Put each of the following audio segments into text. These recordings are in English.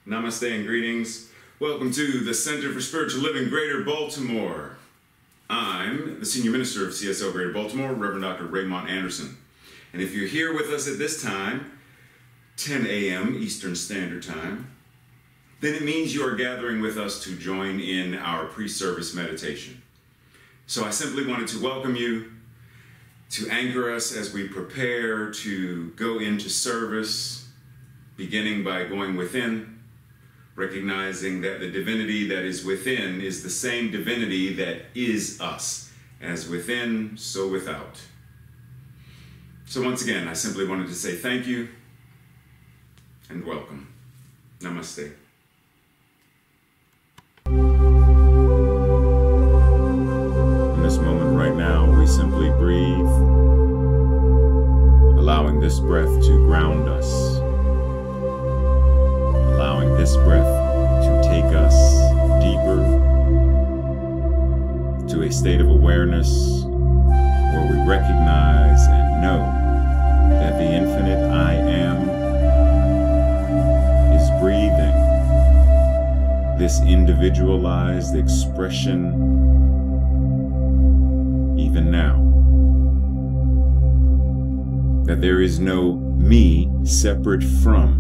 Namaste and greetings. Welcome to the Center for Spiritual Living, Greater Baltimore. I'm the Senior Minister of CSL Greater Baltimore, Reverend Dr. Raymont Anderson. And if you're here with us at this time, 10 a.m. Eastern Standard Time, then it means you are gathering with us to join in our pre-service meditation. So I simply wanted to welcome you, to anchor us as we prepare to go into service, beginning by going within, recognizing that the divinity that is within is the same divinity that is us. As within, so without. So once again, I simply wanted to say thank you and welcome. Namaste. In this moment right now, we simply breathe, allowing this breath to ground us. Allowing this breath to take us deeper to a state of awareness where we recognize and know that the infinite I am is breathing this individualized expression even now. That there is no me separate from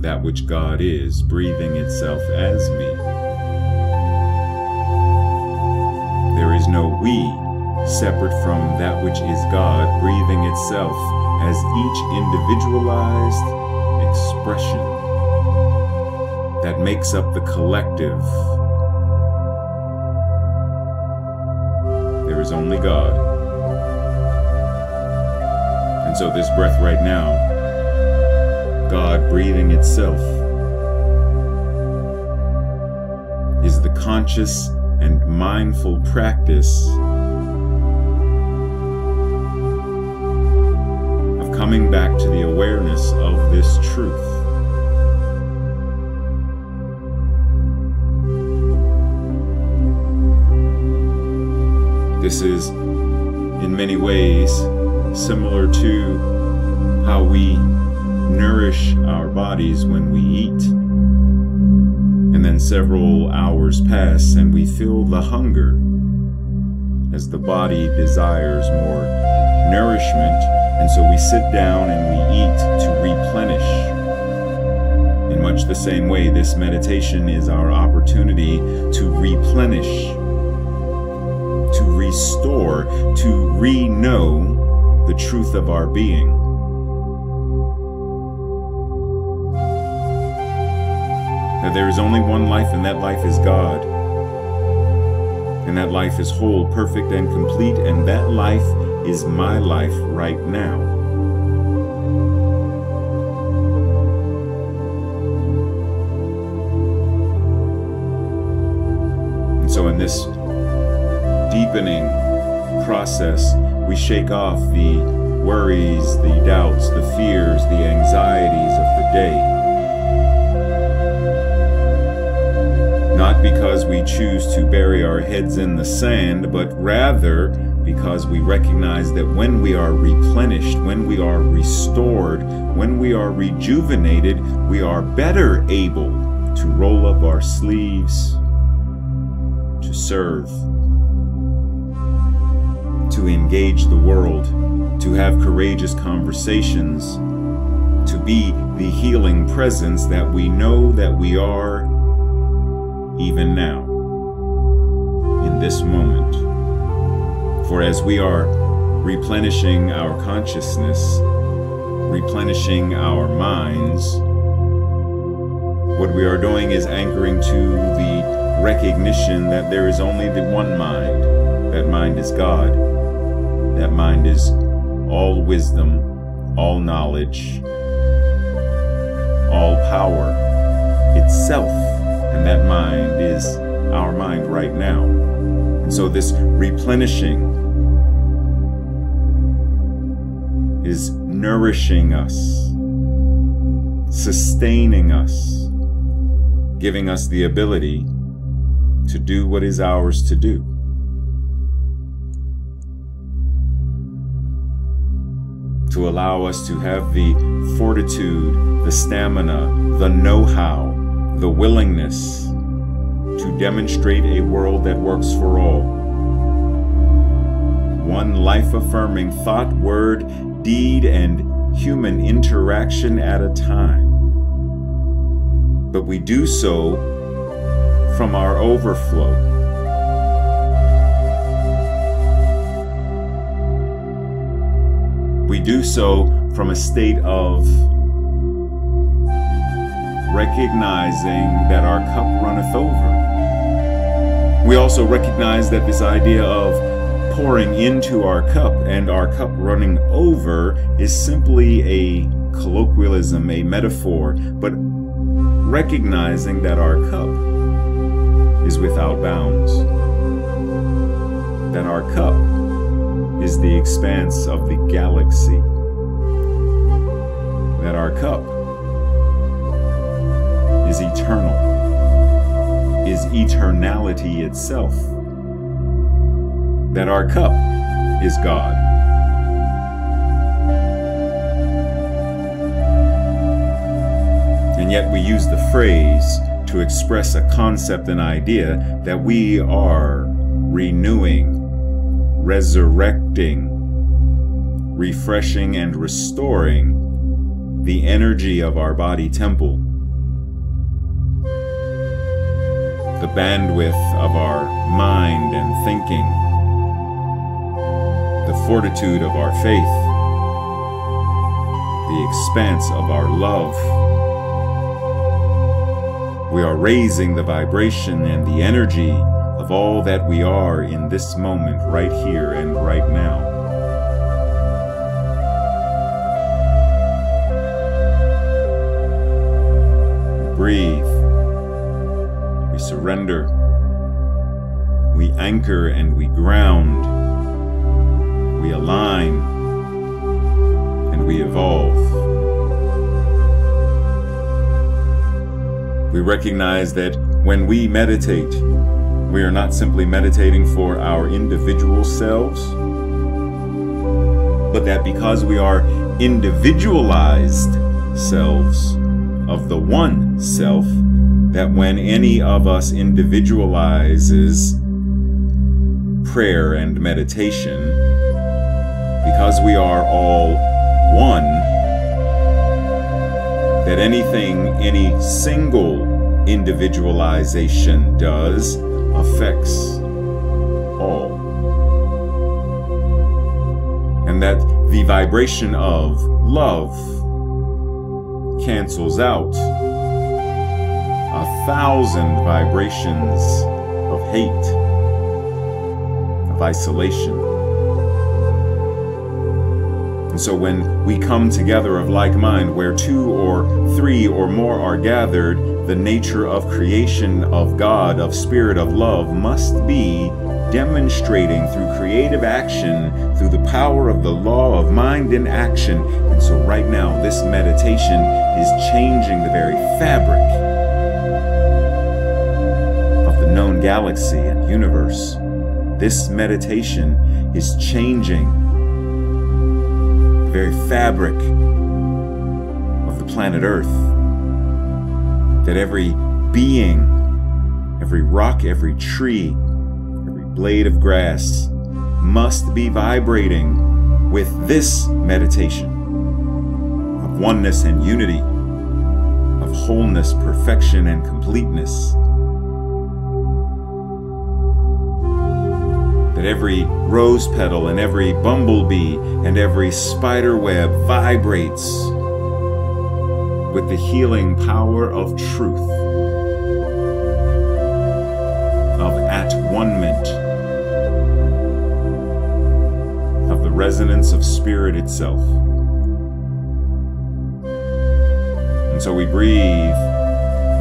that which God is, breathing itself as me. There is no we separate from that which is God, breathing itself as each individualized expression that makes up the collective. There is only God. And so this breath right now, God breathing itself, is the conscious and mindful practice of coming back to the awareness of this truth. This is, in many ways, similar to how we nourish our bodies when we eat, and then several hours pass and we feel the hunger as the body desires more nourishment, and so we sit down and we eat to replenish. In much the same way, this meditation is our opportunity to replenish, to restore, to re-know the truth of our being. That there is only one life, and that life is God. And that life is whole, perfect, and complete, and that life is my life right now. And so in this deepening process, we shake off the worries, the doubts, the fears, the anxieties of the day. Not because we choose to bury our heads in the sand, but rather because we recognize that when we are replenished, when we are restored, when we are rejuvenated, we are better able to roll up our sleeves, to serve, to engage the world, to have courageous conversations, to be the healing presence that we know that we are even now, in this moment. For as we are replenishing our consciousness, replenishing our minds, what we are doing is anchoring to the recognition that there is only the one mind. That mind is God. That mind is all wisdom, all knowledge, all power itself. And that mind is our mind right now. And so this replenishing is nourishing us, sustaining us, giving us the ability to do what is ours to do. To to allow us to have the fortitude, the stamina, the know-how, the willingness to demonstrate a world that works for all. One life-affirming thought, word, deed, and human interaction at a time. But we do so from our overflow. We do so from a state of recognizing that our cup runneth over. We also recognize that this idea of pouring into our cup and our cup running over is simply a colloquialism, a metaphor, but recognizing that our cup is without bounds, that our cup is the expanse of the galaxy, that our cup is eternal, is eternality itself, that our cup is God. And yet we use the phrase to express a concept, an idea that we are renewing, resurrecting, refreshing, and restoring the energy of our body temple, the bandwidth of our mind and thinking, the fortitude of our faith, the expanse of our love. We are raising the vibration and the energy of all that we are in this moment, right here and right now. We breathe. We surrender. We anchor and we ground. We align and we evolve. We recognize that when we meditate, we are not simply meditating for our individual selves, but that because we are individualized selves of the one self, that when any of us individualizes prayer and meditation, because we are all one, that anything any single individualization does affects all. And that the vibration of love cancels out 1,000 vibrations of hate, of isolation. And so when we come together of like mind, where 2 or 3 or more are gathered, the nature of creation, of God, of spirit, of love must be demonstrating through creative action, through the power of the law of mind in action. And so right now, this meditation is changing the very fabric of the known galaxy and universe. This meditation is changing the very fabric of the planet Earth. That every being, every rock, every tree, every blade of grass must be vibrating with this meditation of oneness and unity, of wholeness, perfection, and completeness. That every rose petal and every bumblebee and every spider web vibrates with the healing power of truth, of at-one-ment, of the resonance of spirit itself. And so we breathe,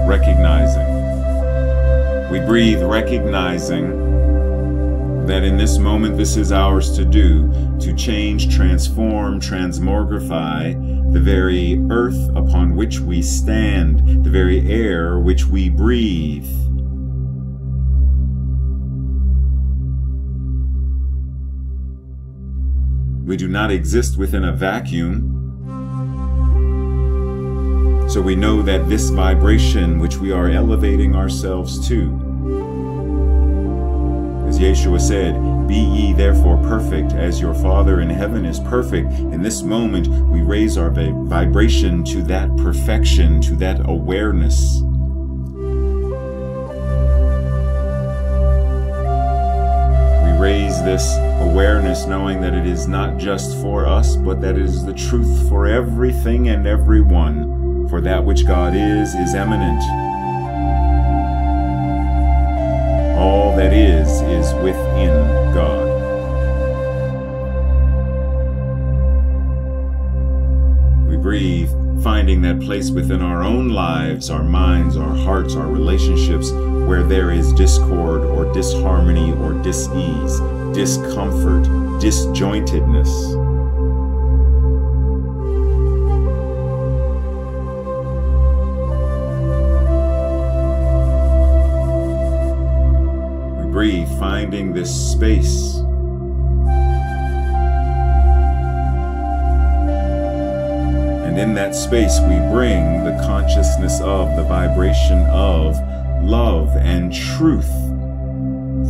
recognizing. We breathe, recognizing that in this moment this is ours to do, to change, transform, transmogrify the very earth upon which we stand, the very air which we breathe. We do not exist within a vacuum. So we know that this vibration which we are elevating ourselves to, as Yeshua said, "Be ye therefore perfect as your Father in heaven is perfect." In this moment, we raise our vibration to that perfection, to that awareness. We raise this awareness knowing that it is not just for us, but that it is the truth for everything and everyone. For that which God is eminent. All that is within God. We breathe, finding that place within our own lives, our minds, our hearts, our relationships, where there is discord or disharmony or dis-ease, discomfort, disjointedness. Breathe, finding this space. And in that space, we bring the consciousness of, the vibration of love and truth.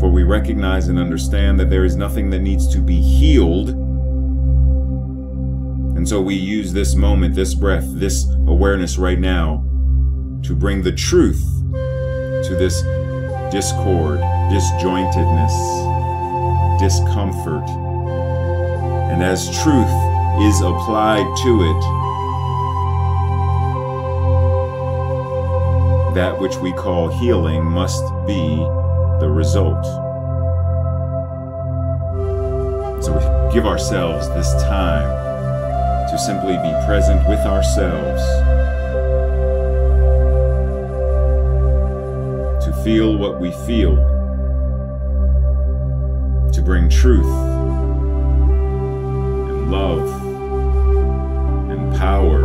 For we recognize and understand that there is nothing that needs to be healed. And so we use this moment, this breath, this awareness right now to bring the truth to this discord, disjointedness, discomfort. And as truth is applied to it, that which we call healing must be the result. So we give ourselves this time to simply be present with ourselves, to feel what we feel, to bring truth and love and power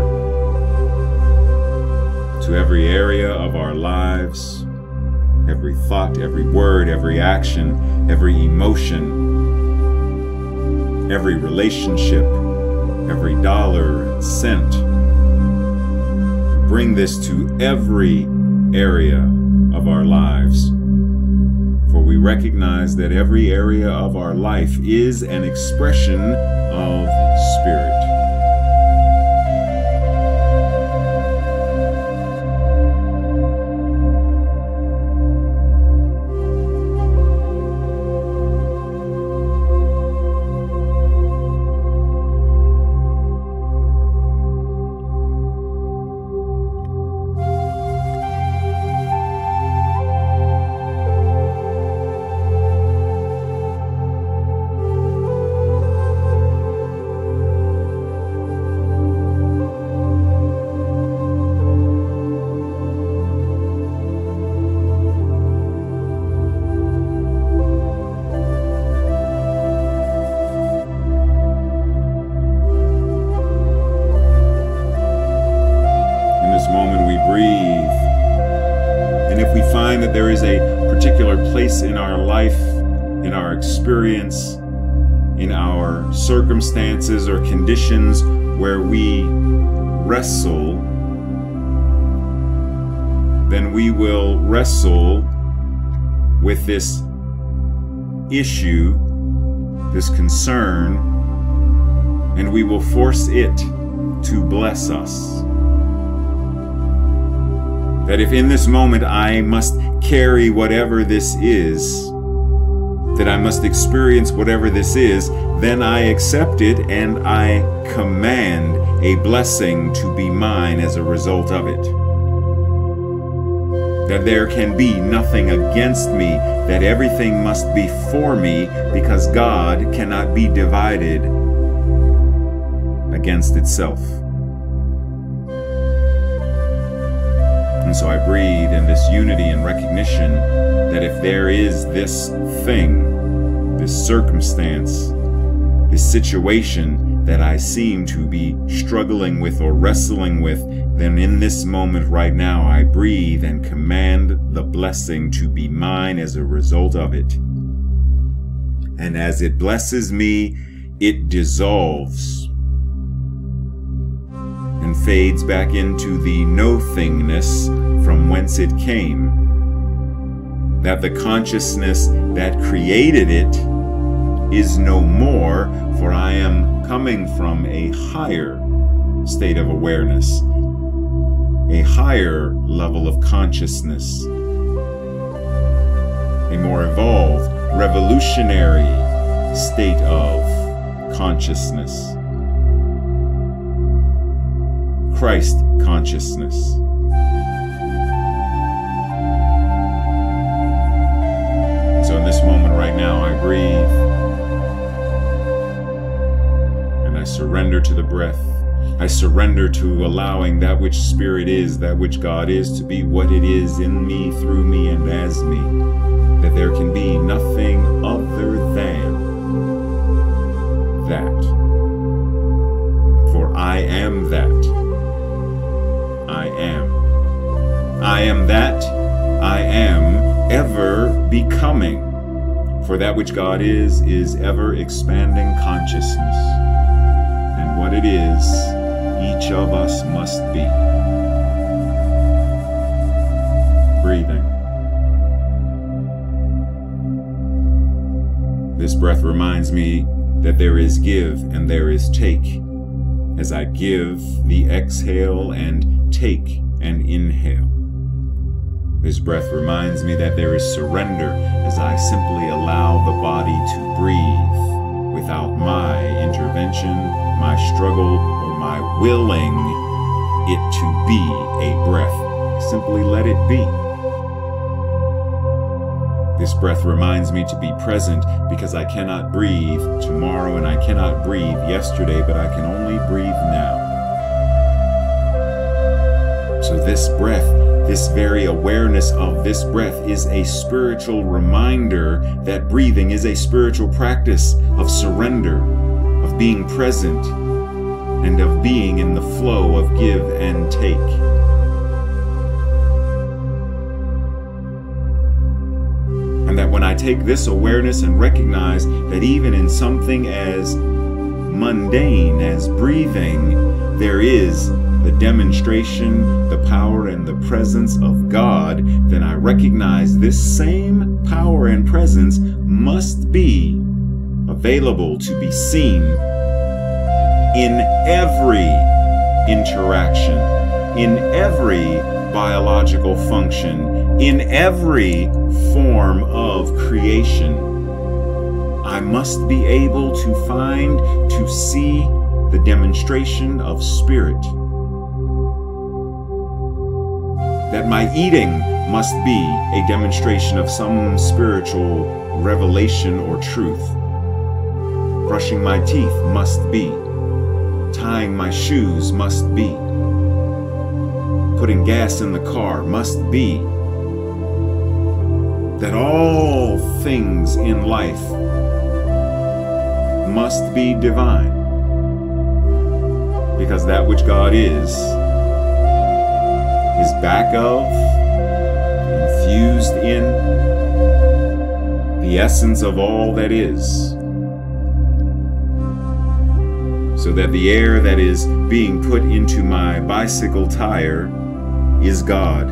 to every area of our lives, every thought, every word, every action, every emotion, every relationship, every dollar and cent. Bring this to every area of our lives. For we recognize that every area of our life is an expression of spirit. That there is a particular place in our life, in our experience, in our circumstances or conditions where we wrestle, then we will wrestle with this issue, this concern, and we will force it to bless us. That if in this moment I must carry whatever this is, that I must experience whatever this is, then I accept it and I command a blessing to be mine as a result of it. That there can be nothing against me, that everything must be for me, because God cannot be divided against itself. And so I breathe in this unity and recognition that if there is this thing, this circumstance, this situation that I seem to be struggling with or wrestling with, then in this moment right now, I breathe and command the blessing to be mine as a result of it. And as it blesses me, it dissolves and fades back into the nothingness from whence it came. That the consciousness that created it is no more, for I am coming from a higher state of awareness, a higher level of consciousness, a more evolved, revolutionary state of consciousness, Christ consciousness. So in this moment right now, I breathe and I surrender to the breath. I surrender to allowing that which Spirit is, that which God is, to be what it is in me, through me, and as me. That there can be nothing other than that. For I am that. I am. I am that. I am ever becoming. For that which God is ever expanding consciousness. And what it is, each of us must be. Breathing. This breath reminds me that there is give and there is take. As I give the exhale and take an inhale. This breath reminds me that there is surrender as I simply allow the body to breathe without my intervention, my struggle, or my willing it to be a breath. Simply let it be. This breath reminds me to be present because I cannot breathe tomorrow and I cannot breathe yesterday, but I can only breathe now. So this breath, this very awareness of this breath is a spiritual reminder that breathing is a spiritual practice of surrender, of being present, and of being in the flow of give and take. And that when I take this awareness and recognize that even in something as mundane as breathing, there is the demonstration, the power, and the presence of God, then I recognize this same power and presence must be available to be seen in every interaction, in every biological function, in every form of creation. I must be able to find, to see the demonstration of Spirit. That my eating must be a demonstration of some spiritual revelation or truth. Brushing my teeth must be. Tying my shoes must be. Putting gas in the car must be. That all things in life must be divine. Because that which God is back of, infused in, the essence of all that is. So that the air that is being put into my bicycle tire is God.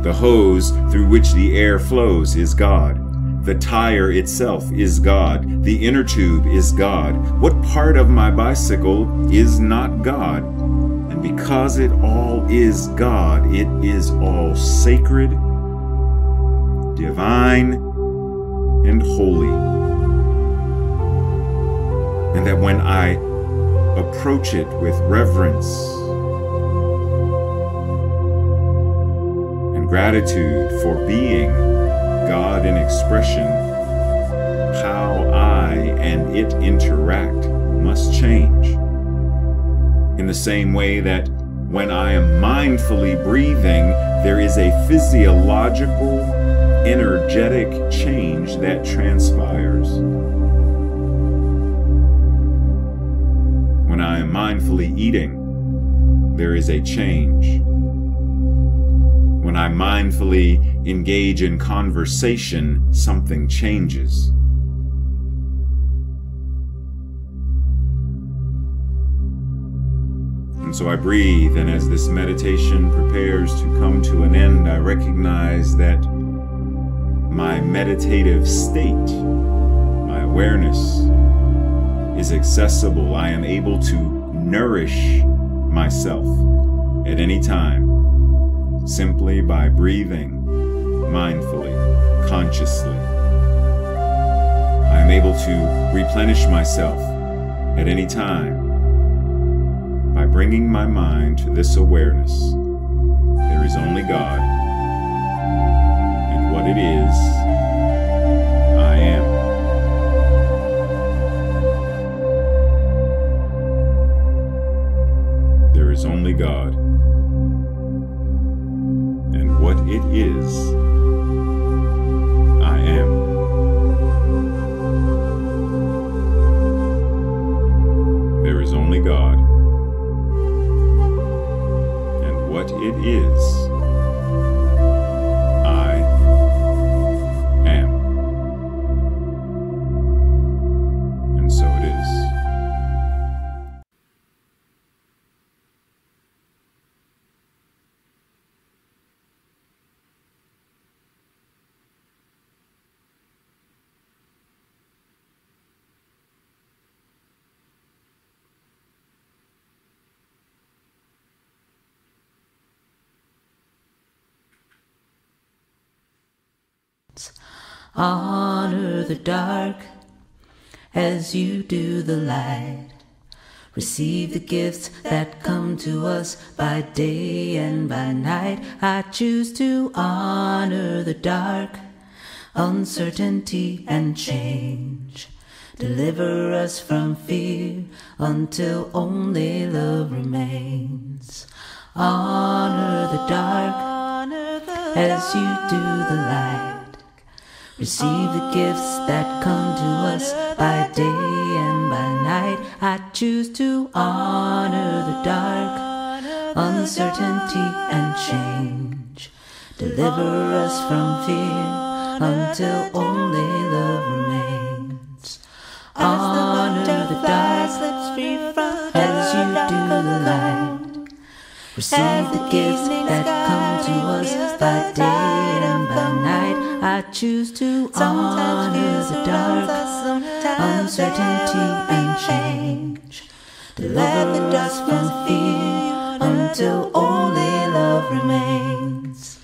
The hose through which the air flows is God. The tire itself is God. The inner tube is God. What part of my bicycle is not God? And because it all is God, it is all sacred, divine, and holy. And that when I approach it with reverence and gratitude for being God in expression, how I and it interact must change. In the same way that when I am mindfully breathing, there is a physiological, energetic change that transpires. When I am mindfully eating, there is a change. When I mindfully engage in conversation, something changes. And so I breathe, and as this meditation prepares to come to an end, I recognize that my meditative state, my awareness, is accessible. I am able to nourish myself at any time simply by breathing mindfully, consciously. I am able to replenish myself at any time by bringing my mind to this awareness. There is only God, and what it is, I am. There is only God, and what it is, I am. There is only God, and what it is, I am. And so it is. Honor the dark as you do the light. Receive the gifts that come to us by day and by night. I choose to honor the dark, uncertainty and change. Deliver us from fear until only love remains. Honor the dark as you do the light. Receive the gifts that come to us by day and by night. I choose to honor the dark, uncertainty and change. Deliver us from fear until only love remains. Honor the dark as you do the light. Receive the gifts that come to us by day and by night. I choose to honor the dark, uncertainty and change. Deliver us from fear until only love remains.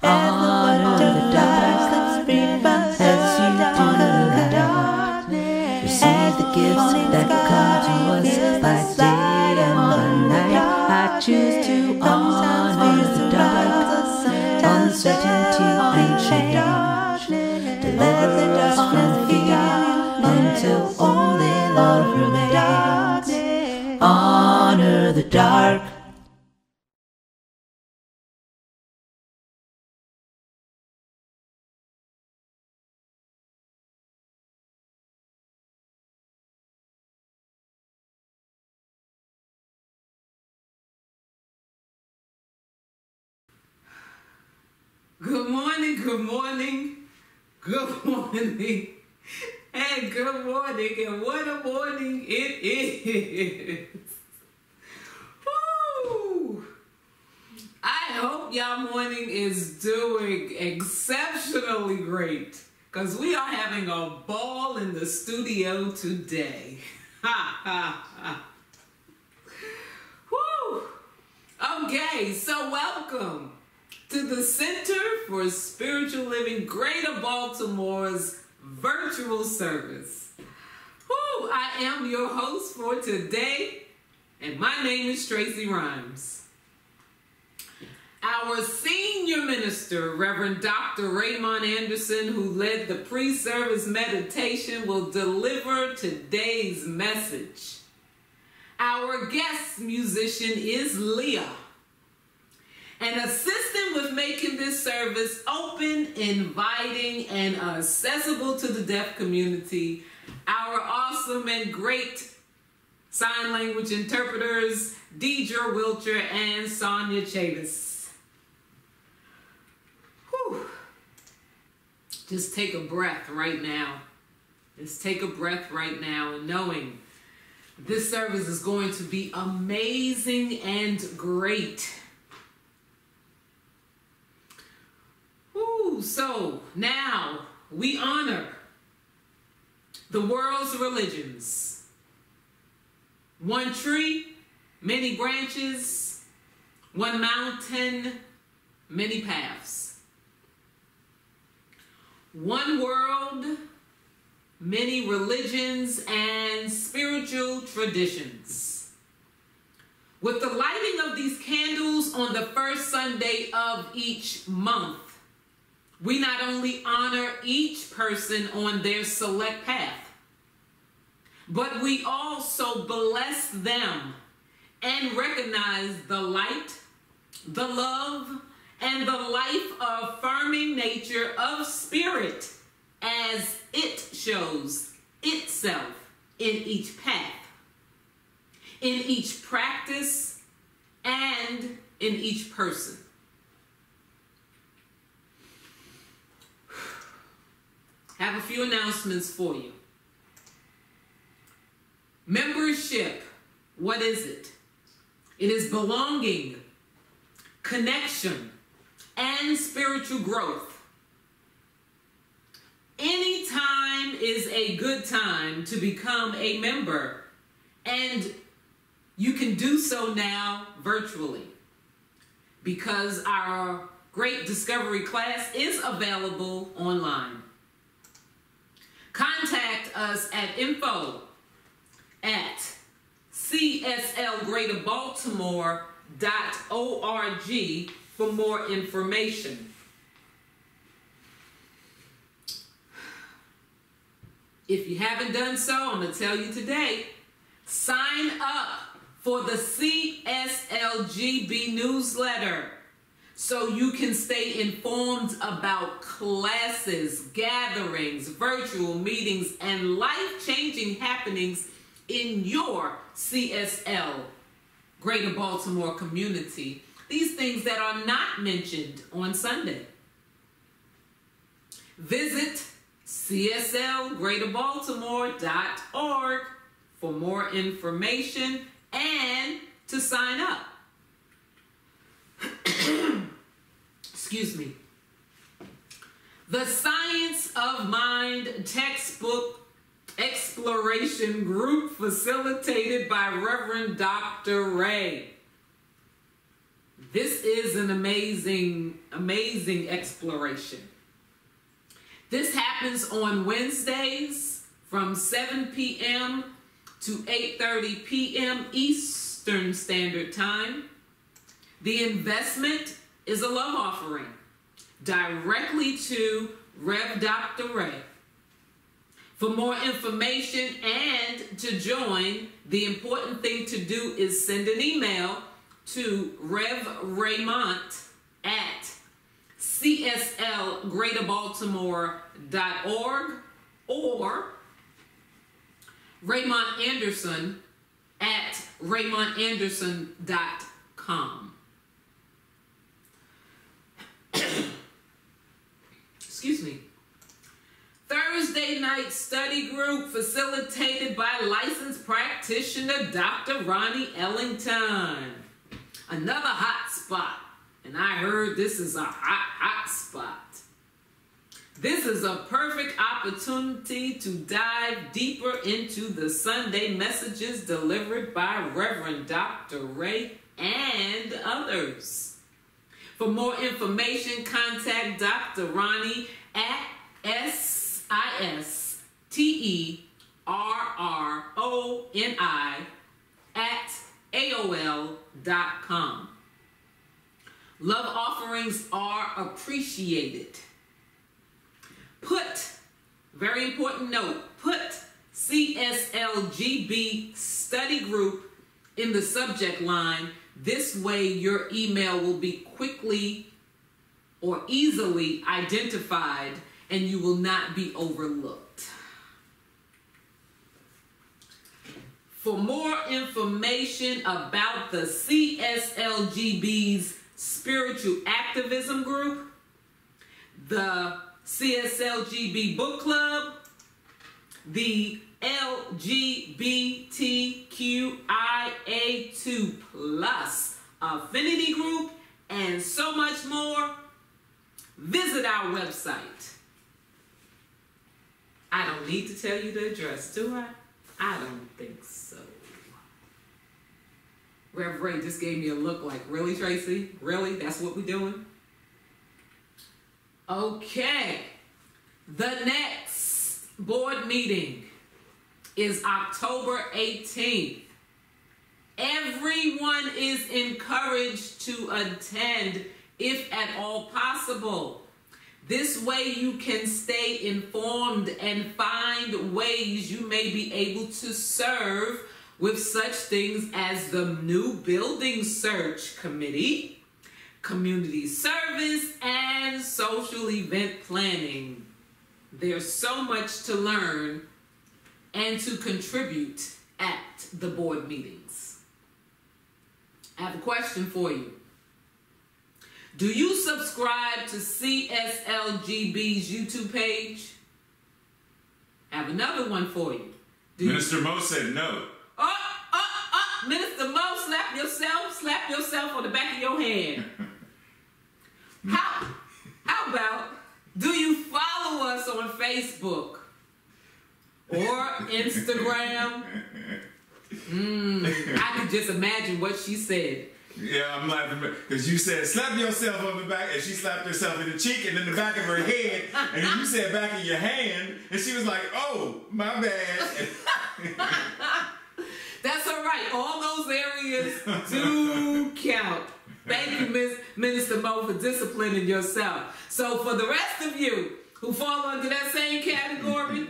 Honor the dark as you do the light. Receive the gifts that come to us by day and by night. I choose to honor the dark, uncertainty and change. Deliver us from fear until only love remains. Honor the dark. Good morning, good morning, good morning, and good morning, and what a morning it is. Woo! I hope y'all morning is doing exceptionally great, because we are having a ball in the studio today. Ha, ha, ha. Woo! Okay, so welcome to the Center for Spiritual Living Greater Baltimore's virtual service. Woo, I am your host for today, and my name is Tracy Rhymes. Our senior minister, Reverend Dr. Raymont Anderson, who led the pre-service meditation, will deliver today's message. Our guest musician is Leah, and assisting with making this service open, inviting, and accessible to the deaf community, our awesome and great sign language interpreters, Deidre Wilcher and Sonia Chavis. Whew. Just take a breath right now. Just take a breath right now, and knowing This service is going to be amazing and great. So now we honor the world's religions. One tree, many branches, one mountain, many paths. One world, many religions and spiritual traditions. With the lighting of these candles on the first Sunday of each month, we not only honor each person on their select path, but we also bless them and recognize the light, the love, and the life-affirming nature of spirit as it shows itself in each path, in each practice, and in each person. Have a few announcements for you. Membership, what is it? It is belonging, connection, and spiritual growth. Any time is a good time to become a member, and you can do so now virtually because our Great Discovery class is available online. Contact us at info@cslgreaterbaltimore.org for more information. If you haven't done so, I'm going to tell you today, sign up for the CSLGB newsletter so you can stay informed about classes, gatherings, virtual meetings, and life-changing happenings in your CSL Greater Baltimore community. These things that are not mentioned on Sunday. Visit cslgreaterbaltimore.org for more information and to sign up. Excuse me. The Science of Mind textbook exploration group facilitated by Reverend Dr. Ray. This is an amazing, amazing exploration. This happens on Wednesdays from 7 p.m. to 8:30 p.m. Eastern Standard Time. The investment is a love offering directly to Rev. Dr. Ray. For more information and to join, the important thing to do is send an email to Rev. Raymont at cslgreaterbaltimore.org or Raymont Anderson at raymontanderson.com. Excuse me. Thursday night study group facilitated by licensed practitioner Dr. Ronnie Ellington. Another hot spot. And I heard this is a hot spot. This is a perfect opportunity to dive deeper into the Sunday messages delivered by Reverend Dr. Ray and others. For more information, contact Dr. Ronnie at SISTERRONI@AOL.com. Love offerings are appreciated. Put, very important note, put CSLGB study group in the subject line. This way your email will be quickly or easily identified and you will not be overlooked. For more information about the CSLGB's Spiritual Activism Group, the CSLGB Book Club, the LGBTQIA2+ affinity group, and so much more, visit our website. I don't need to tell you the address, do I? I don't think so. Rev Ray just gave me a look like, really, Tracy? Really? That's what we're doing? Okay. The next board meeting is October 18th. Everyone is encouraged to attend if at all possible. This way you can stay informed and find ways you may be able to serve with such things as the new building search committee, community service, and social event planning. There's so much to learn and to contribute at the board meetings. I have a question for you. Do you subscribe to CSLGB's YouTube page? I have another one for you. Minister Mo said no. Minister Mo, slap yourself on the back of your hand. How about, do you follow us on Facebook or Instagram? I can just imagine what she said. Yeah, I'm laughing because you said slap yourself on the back, and she slapped herself in the cheek and then the back of her head, and then you said back of your hand, and she was like, "Oh, my bad." That's all right. All those areas do count. Thank you, Minister Mo, for disciplining yourself. So for the rest of you who fall under that same category,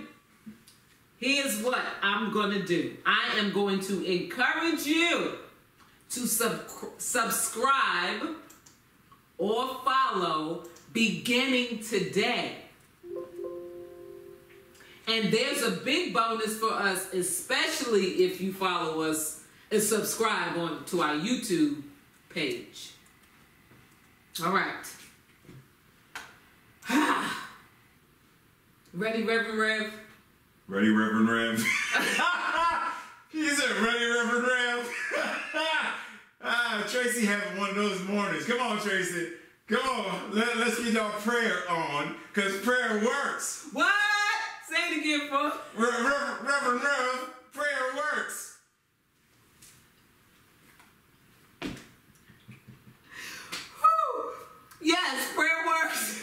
here's what I'm going to do. I am going to encourage you to subscribe or follow beginning today. And there's a big bonus for us, especially if you follow us and subscribe to our YouTube page. All right. Ready, Reverend Rev? Ready, Reverend Rev? He said, ready, Reverend Rev? Tracy having one of those mornings. Come on, Tracy. Come on. Let's get our prayer on, because prayer works. What? Say it again, folks. Reverend Rev, prayer works. Yes, prayer works.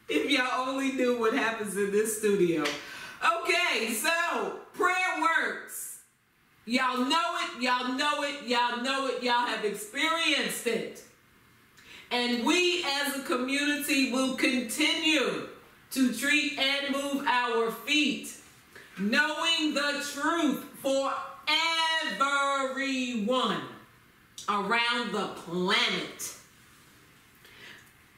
If y'all only knew what happens in this studio. Okay, so prayer works. Y'all know it, y'all know it, y'all know it, y'all have experienced it. And we as a community will continue to treat and move our feet, knowing the truth for everyone around the planet.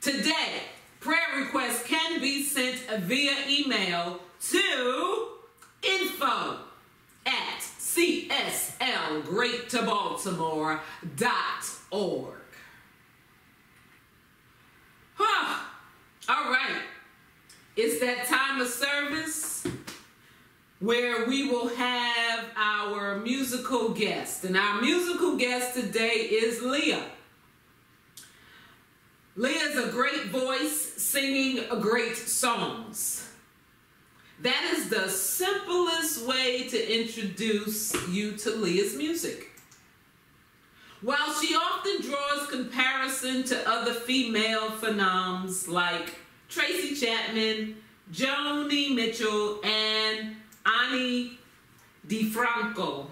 Today, prayer requests can be sent via email to info@cslgreattobaltimore.org. All right. It's that time of service where we will have our musical guest. And our musical guest today is Leah. Leah's a great voice, singing great songs. That is the simplest way to introduce you to Leah's music. While she often draws comparison to other female phenoms like Tracy Chapman, Joni Mitchell, and Ani DiFranco,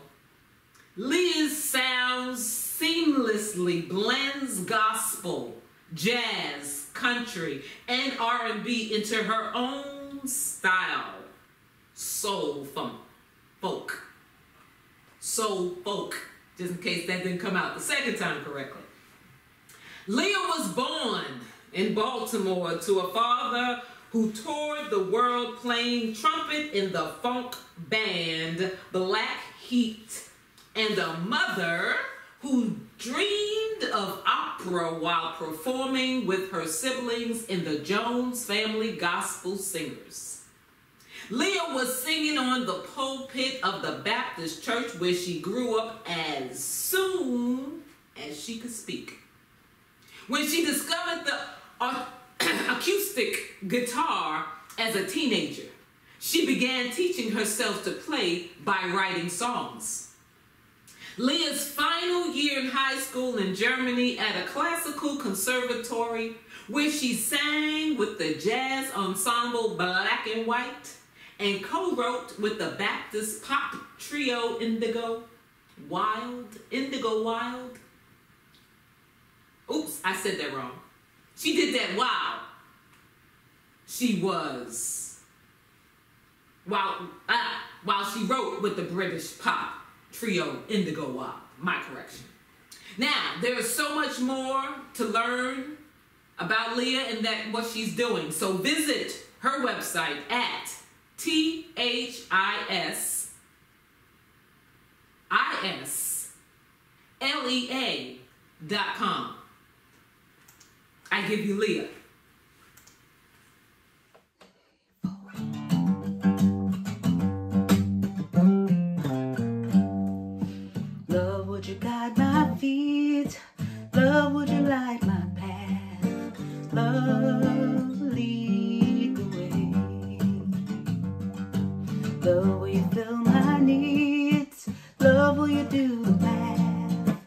Leah's sounds seamlessly blends gospel, jazz, country, and R&B into her own style. Soul folk. Soul folk, just in case that didn't come out the second time correctly. Leah was born in Baltimore to a father who toured the world playing trumpet in the funk band Black Heat, and a mother who dreamed of opera while performing with her siblings in the Jones Family Gospel Singers. Leah was singing on the pulpit of the Baptist church where she grew up as soon as she could speak. When she discovered the acoustic guitar as a teenager, she began teaching herself to play by writing songs. Leah's final year in high school in Germany at a classical conservatory where she sang with the jazz ensemble Black and White and co-wrote with the Baptist pop trio Indigo Wild. Oops, I said that wrong. She did that while she wrote with the British pop trio Indigo Wild. My correction. Now, there is so much more to learn about Leah and what she's doing. So visit her website at thislea.com. I give you Leah. Love, would you guide my feet? Love, would you light my path? Love, lead the way. Love, will you fill my needs? Love, will you do the math?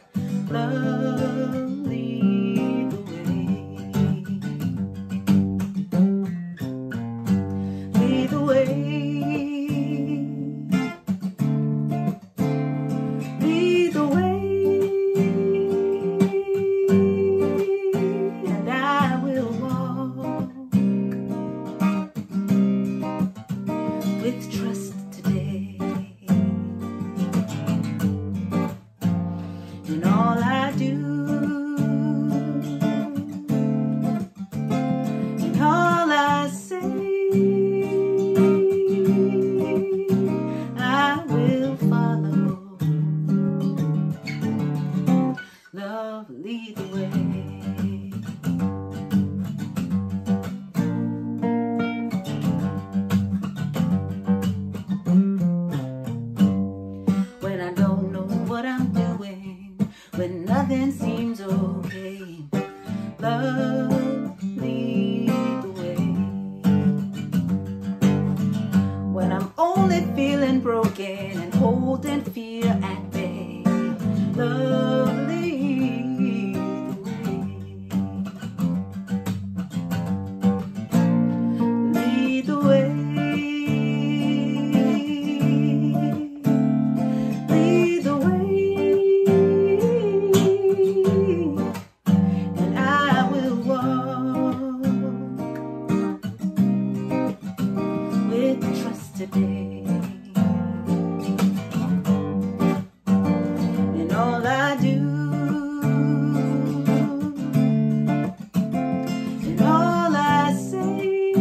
Love, lead the way. Lead the way. Lead the way. And I will walk with trust today. In all I do, in all I say, I will follow. Love, lead the way. When I don't know what I'm doing, when nothing seems okay, love, lead the way. When I'm only feeling broken and holding fear at bay, love, lead the way. Lead the way. Lead the way. And I will walk with trust today. In all I do, in all I say,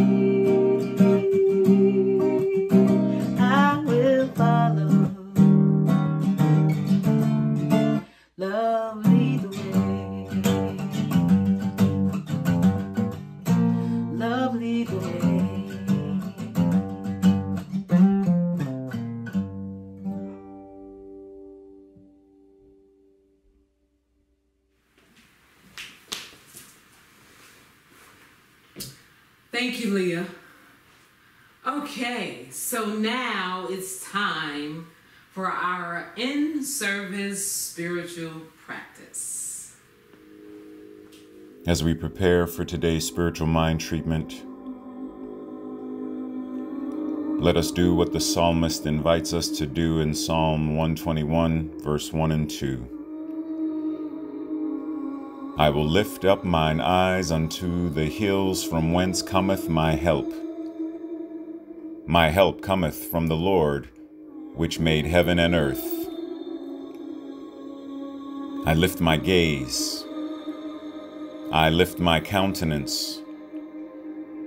I will follow. Love, lead the way. Love, lead the way. Thank you, Leah. Okay, so now it's time for our in-service spiritual practice. As we prepare for today's spiritual mind treatment, let us do what the psalmist invites us to do in Psalm 121, verse 1 and 2. I will lift up mine eyes unto the hills from whence cometh my help. My help cometh from the Lord, which made heaven and earth. I lift my gaze. I lift my countenance.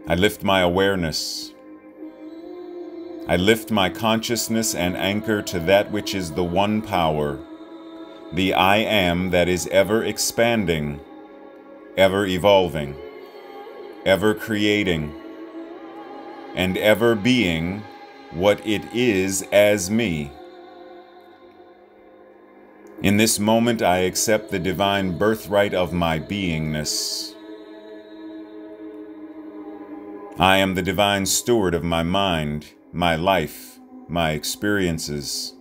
I lift my awareness. I lift my consciousness and anchor to that which is the one power, the I am that is ever expanding, ever evolving, ever creating, and ever being what it is as me. In this moment, I accept the divine birthright of my beingness. I am the divine steward of my mind, my life, my experiences.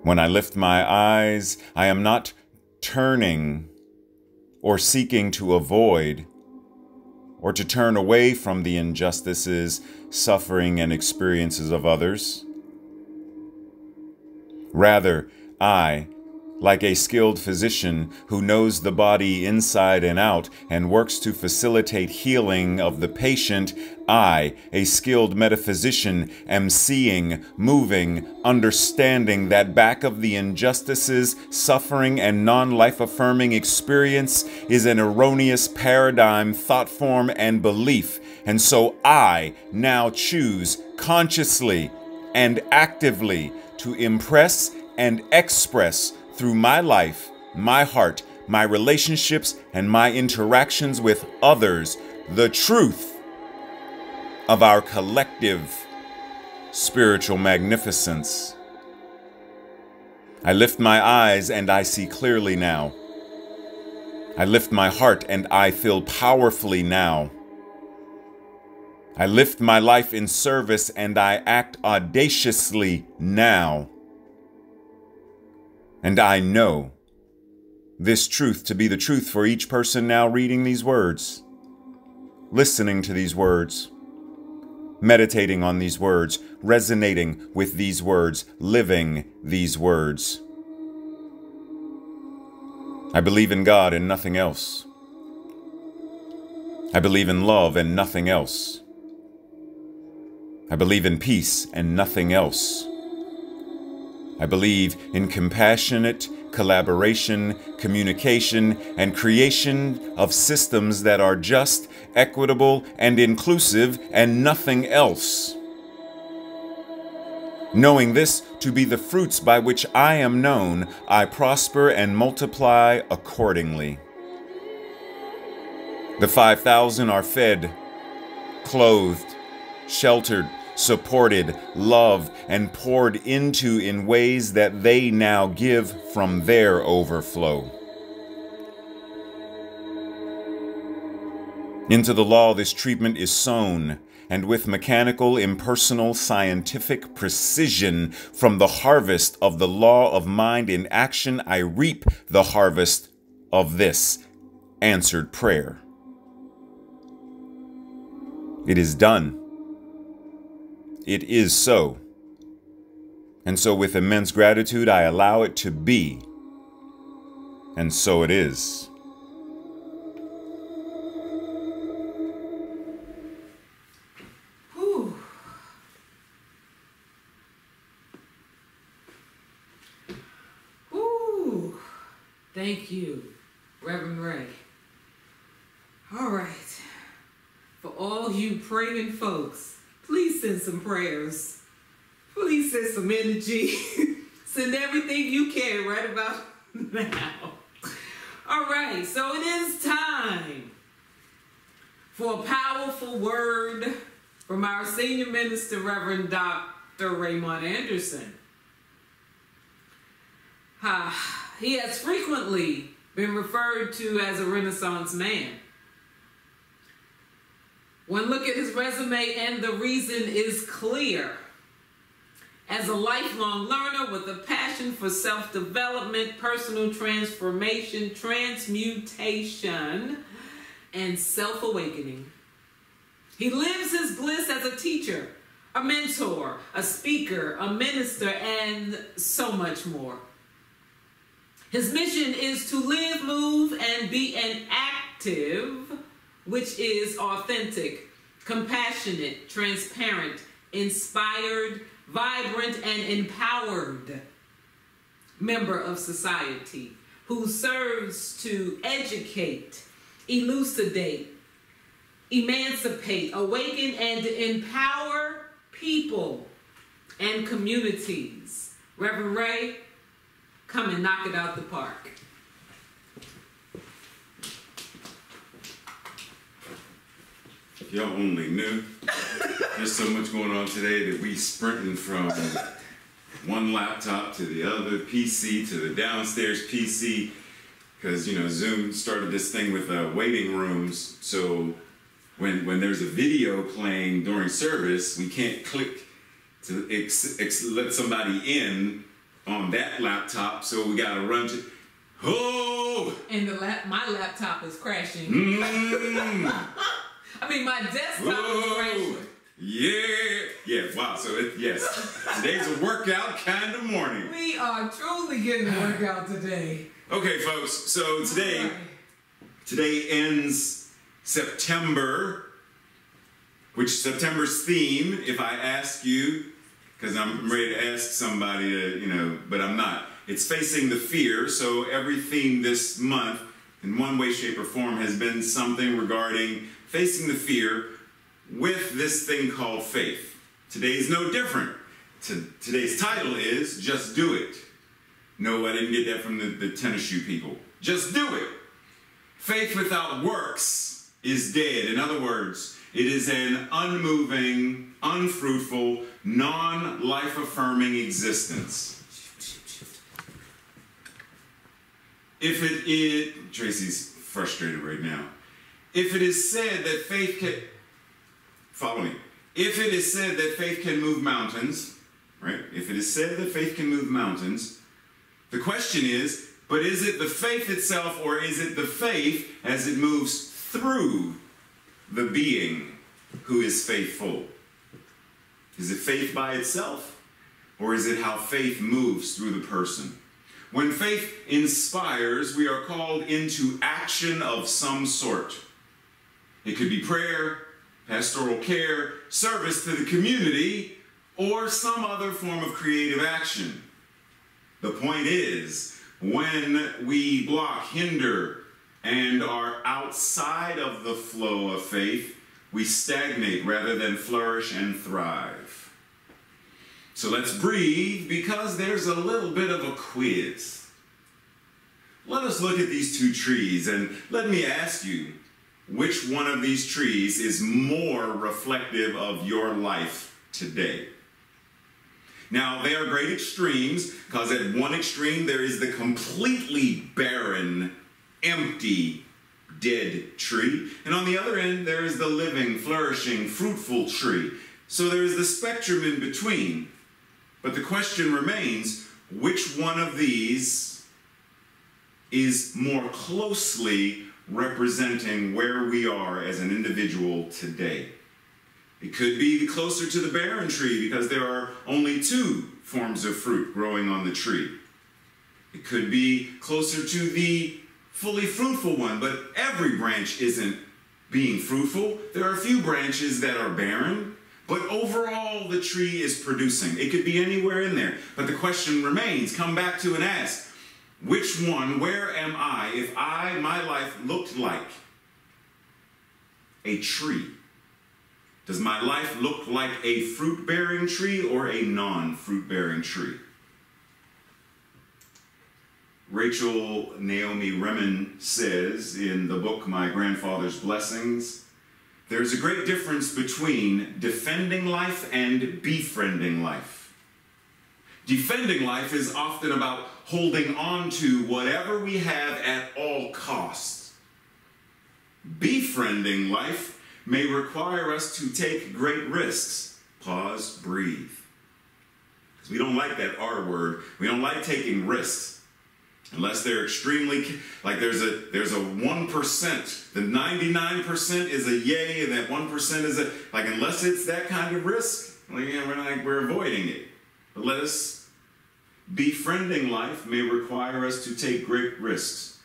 When I lift my eyes, I am not turning or seeking to avoid or to turn away from the injustices, suffering, and experiences of others. Rather, I, like a skilled physician who knows the body inside and out and works to facilitate healing of the patient, I, a skilled metaphysician, am seeing, moving, understanding that back of the injustices, suffering, and non-life affirming experience is an erroneous paradigm, thought form, and belief. And so I now choose consciously and actively to impress and express through my life, my heart, my relationships, and my interactions with others, the truth of our collective spiritual magnificence. I lift my eyes and I see clearly now. I lift my heart and I feel powerfully now. I lift my life in service and I act audaciously now. And I know this truth to be the truth for each person now reading these words, listening to these words, meditating on these words, resonating with these words, living these words. I believe in God and nothing else. I believe in love and nothing else. I believe in peace and nothing else. I believe in compassionate collaboration, communication, and creation of systems that are just, equitable, and inclusive, and nothing else. Knowing this to be the fruits by which I am known, I prosper and multiply accordingly. The 5,000 are fed, clothed, sheltered, supported, loved, and poured into in ways that they now give from their overflow. Into the law, this treatment is sown, and with mechanical, impersonal, scientific precision, from the harvest of the law of mind in action, I reap the harvest of this answered prayer. It is done. It is so. And so with immense gratitude, I allow it to be. And so it is. Whew. Whew. Thank you, Reverend Ray. All right. For all you praying folks, please send some prayers. Please send some energy. Send everything you can right about now. All right, so it is time for a powerful word from our senior minister, Reverend Dr. Raymont Anderson. He has frequently been referred to as a Renaissance man. One look at his resume and the reason is clear. As a lifelong learner with a passion for self-development, personal transformation, transmutation, and self-awakening. He lives his bliss as a teacher, a mentor, a speaker, a minister, and so much more. His mission is to live, move, and be an active, which is authentic, compassionate, transparent, inspired, vibrant, and empowered member of society who serves to educate, elucidate, emancipate, awaken, and empower people and communities. Reverend Ray, come and knock it out the park. If y'all only knew. There's so much going on today that we sprinting from one laptop to the other PC to the downstairs PC, because Zoom started this thing with waiting rooms. So when there's a video playing during service, we can't click to let somebody in on that laptop. So we got to run to. Oh! And my laptop is crashing. I mean, my desktop is crashing. Yeah. Wow. So yes, today's a workout kind of morning. We are truly getting a workout today. Okay, folks. So today ends September, which September's theme. If I ask you, because I'm ready to ask somebody to, but I'm not. It's facing the fear. So every theme this month, in one way, shape, or form, has been something regarding facing the fear with this thing called faith. Today's no different. Today's title is Just Do It. No, I didn't get that from the tennis shoe people. Just do it. Faith without works is dead. In other words, it is an unmoving, unfruitful, non-life affirming existence. If it is, Tracy's frustrated right now. If it is said that faith can, follow me. If it is said that faith can move mountains, right? If it is said that faith can move mountains, the question is, but is it the faith itself, or is it the faith as it moves through the being who is faithful? Is it faith by itself, or is it how faith moves through the person? When faith inspires, we are called into action of some sort. It could be prayer, pastoral care, service to the community, or some other form of creative action. The point is, when we block, hinder, and are outside of the flow of faith, we stagnate rather than flourish and thrive. So let's breathe, because there's a little bit of a quiz. Let us look at these two trees, and let me ask you, which one of these trees is more reflective of your life today? Now, they are great extremes, because at one extreme there is the completely barren, empty, dead tree, and on the other end there is the living, flourishing, fruitful tree. So there is the spectrum in between. But the question remains, which one of these is more closely representing where we are as an individual today? It could be closer to the barren tree, because there are only two forms of fruit growing on the tree. It could be closer to the fully fruitful one, but every branch isn't being fruitful. There are a few branches that are barren, but overall the tree is producing. It could be anywhere in there. But the question remains, come back to and ask, which one, where am I, if my life looked like a tree? Does my life look like a fruit-bearing tree or a non-fruit-bearing tree? Rachel Naomi Raymont says in the book My Grandfather's Blessings, there's a great difference between defending life and befriending life. Defending life is often about holding on to whatever we have at all costs. Befriending life may require us to take great risks. Pause, breathe. Because we don't like that R word. We don't like taking risks. Unless they're extremely, like there's a 1%. The 99% is a yay, and that 1% is a, like, unless it's that kind of risk, like, yeah, we're avoiding it. But let us, befriending life may require us to take great risks,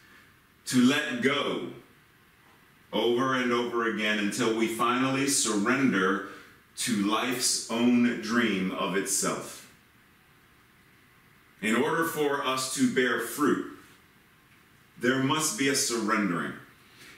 to let go over and over again until we finally surrender to life's own dream of itself. In order for us to bear fruit, there must be a surrendering.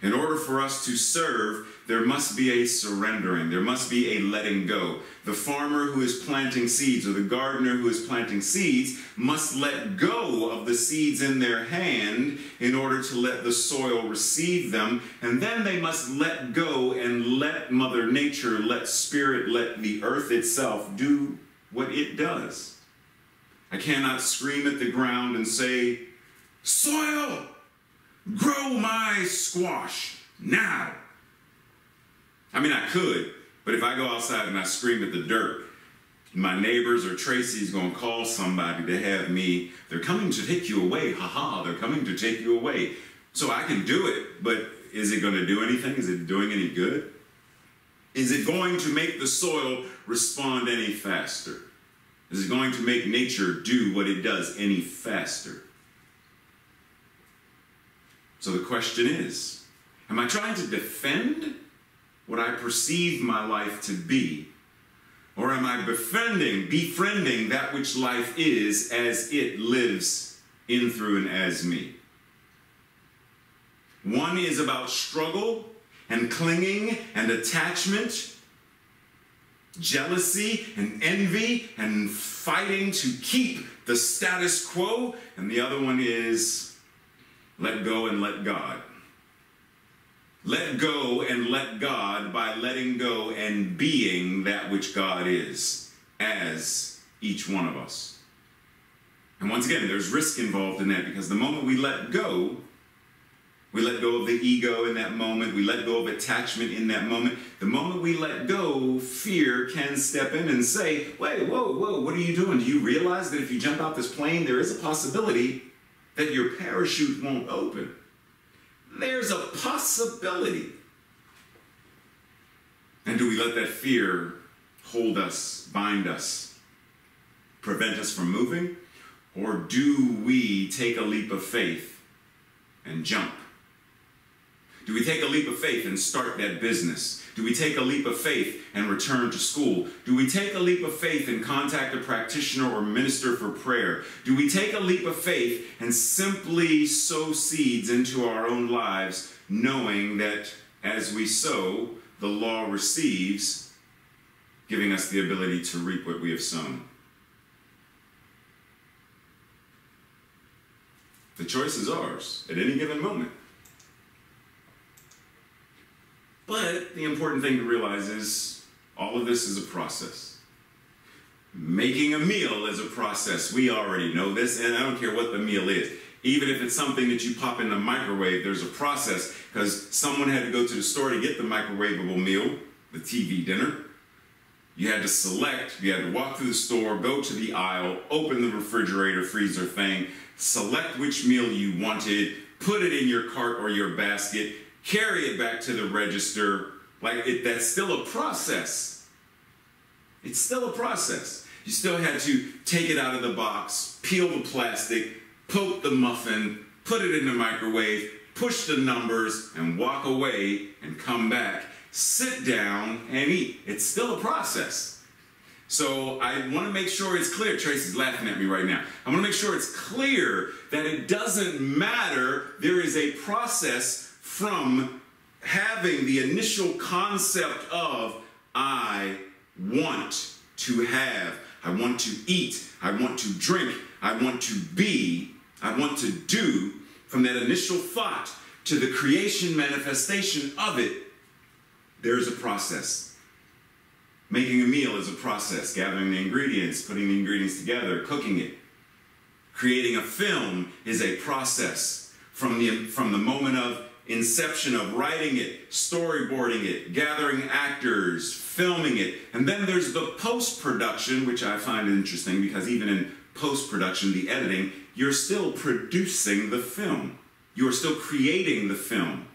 In order for us to serve, there must be a surrendering. There must be a letting go. The farmer who is planting seeds, or the gardener who is planting seeds, must let go of the seeds in their hand in order to let the soil receive them. And then they must let go and let Mother Nature, let Spirit, let the earth itself do what it does. I cannot scream at the ground and say, "Soil, grow my squash now." I mean, I could, but if I go outside and I scream at the dirt, my neighbors or Tracy's going to call somebody to have me, "They're coming to take you away, haha, they're coming to take you away." So I can do it, but is it going to do anything? Is it doing any good? Is it going to make the soil respond any faster? Is it going to make nature do what it does any faster? So the question is, am I trying to defend what I perceive my life to be? Or am I befriending that which life is as it lives in, through, and as me? One is about struggle and clinging and attachment, jealousy and envy and fighting to keep the status quo. And the other one is let go and let God. Let go and let God by letting go and being that which God is, as each one of us. And once again, there's risk involved in that, because the moment we let go of the ego in that moment, we let go of attachment in that moment. The moment we let go, fear can step in and say, "Wait, whoa, what are you doing? Do you realize that if you jump out this plane, there is a possibility that your parachute won't open?" There's a possibility. And do we let that fear hold us, bind us, prevent us from moving? Or do we take a leap of faith and jump? Do we take a leap of faith and start that business? Do we take a leap of faith and return to school? Do we take a leap of faith and contact a practitioner or minister for prayer? Do we take a leap of faith and simply sow seeds into our own lives, knowing that as we sow, the law receives, giving us the ability to reap what we have sown? The choice is ours at any given moment. But the important thing to realize is all of this is a process. Making a meal is a process. We already know this, and I don't care what the meal is. Even if it's something that you pop in the microwave, there's a process, because someone had to go to the store to get the microwavable meal, the TV dinner. You had to select, you had to walk through the store, go to the aisle, open the refrigerator, freezer thing, select which meal you wanted, put it in your cart or your basket, carry it back to the register. That's still a process. It's still a process. You still had to take it out of the box, peel the plastic, poke the muffin, put it in the microwave, push the numbers, and walk away and come back, sit down and eat. It's still a process. So I want to make sure it's clear. Tracy's laughing at me right now. I want to make sure it's clear that it doesn't matter. There is a process from having the initial concept of I want to have, I want to eat, I want to drink, I want to be, I want to do, from that initial thought to the creation manifestation of it, there's a process. Making a meal is a process. Gathering the ingredients, putting the ingredients together, cooking it. Creating a film is a process. From the moment of inception of writing it, storyboarding it, gathering actors, filming it. And then there's the post-production, which I find interesting, because even in post-production, the editing, you're still producing the film. You are still creating the film.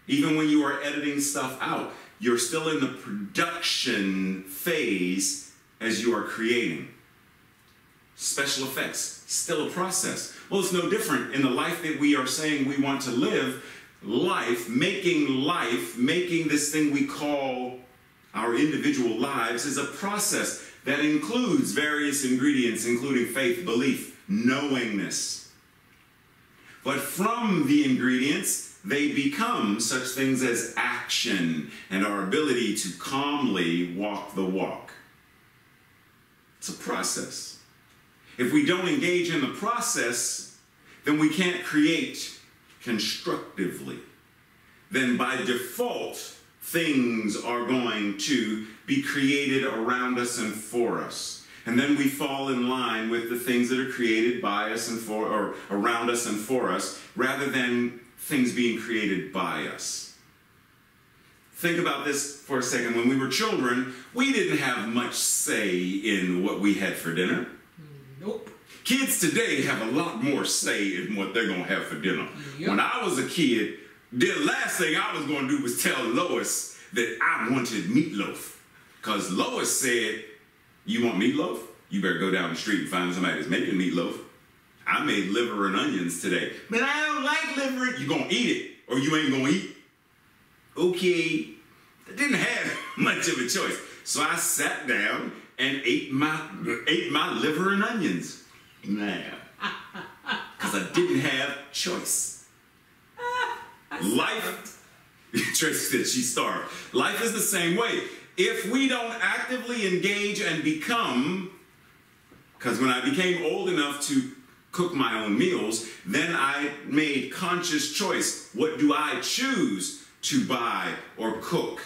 Even when you are editing stuff out, you're still in the production phase as you are creating. Special effects, still a process. Well, it's no different in the life that we are saying we want to live. Making this thing we call our individual lives is a process that includes various ingredients, including faith, belief, knowingness. But from the ingredients, they become such things as action and our ability to calmly walk the walk. It's a process. If we don't engage in the process, then we can't create constructively. Then by default, things are going to be created around us and for us. And then we fall in line with the things that are created by us and for, or around us and for us, rather than things being created by us. Think about this for a second. When we were children, we didn't have much say in what we had for dinner. Nope. Kids today have a lot more say in what they're going to have for dinner. Yep. When I was a kid, the last thing I was going to do was tell Lois that I wanted meatloaf. Because Lois said, "You want meatloaf? You better go down the street and find somebody that's making meatloaf. I made liver and onions today." "But I don't like liver." "You're going to eat it or you ain't going to eat." Okay. I didn't have much of a choice. So I sat down and ate my liver and onions. Now, because I didn't have choice. Life, Tracy said she starved. Life is the same way. If we don't actively engage and become, because when I became old enough to cook my own meals, then I made conscious choice. What do I choose to buy or cook?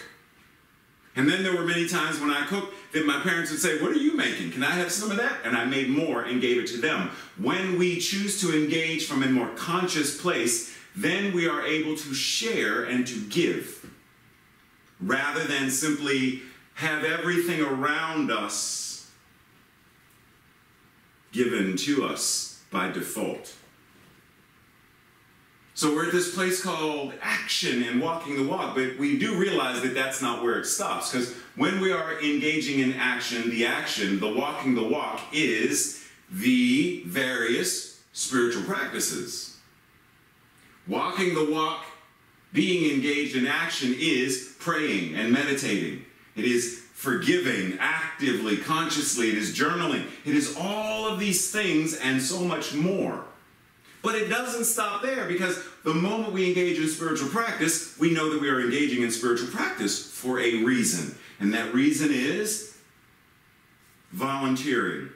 And then there were many times when I cooked that my parents would say, "What are you making? Can I have some of that?" And I made more and gave it to them. When we choose to engage from a more conscious place, then we are able to share and to give, rather than simply have everything around us given to us by default. So we're at this place called action and walking the walk, but we do realize that that's not where it stops, because when we are engaging in action, the walking the walk is the various spiritual practices. Walking the walk, being engaged in action, is praying and meditating. It is forgiving actively, consciously. It is journaling. It is all of these things and so much more. But it doesn't stop there, because the moment we engage in spiritual practice, we know that we are engaging in spiritual practice for a reason. And that reason is volunteering,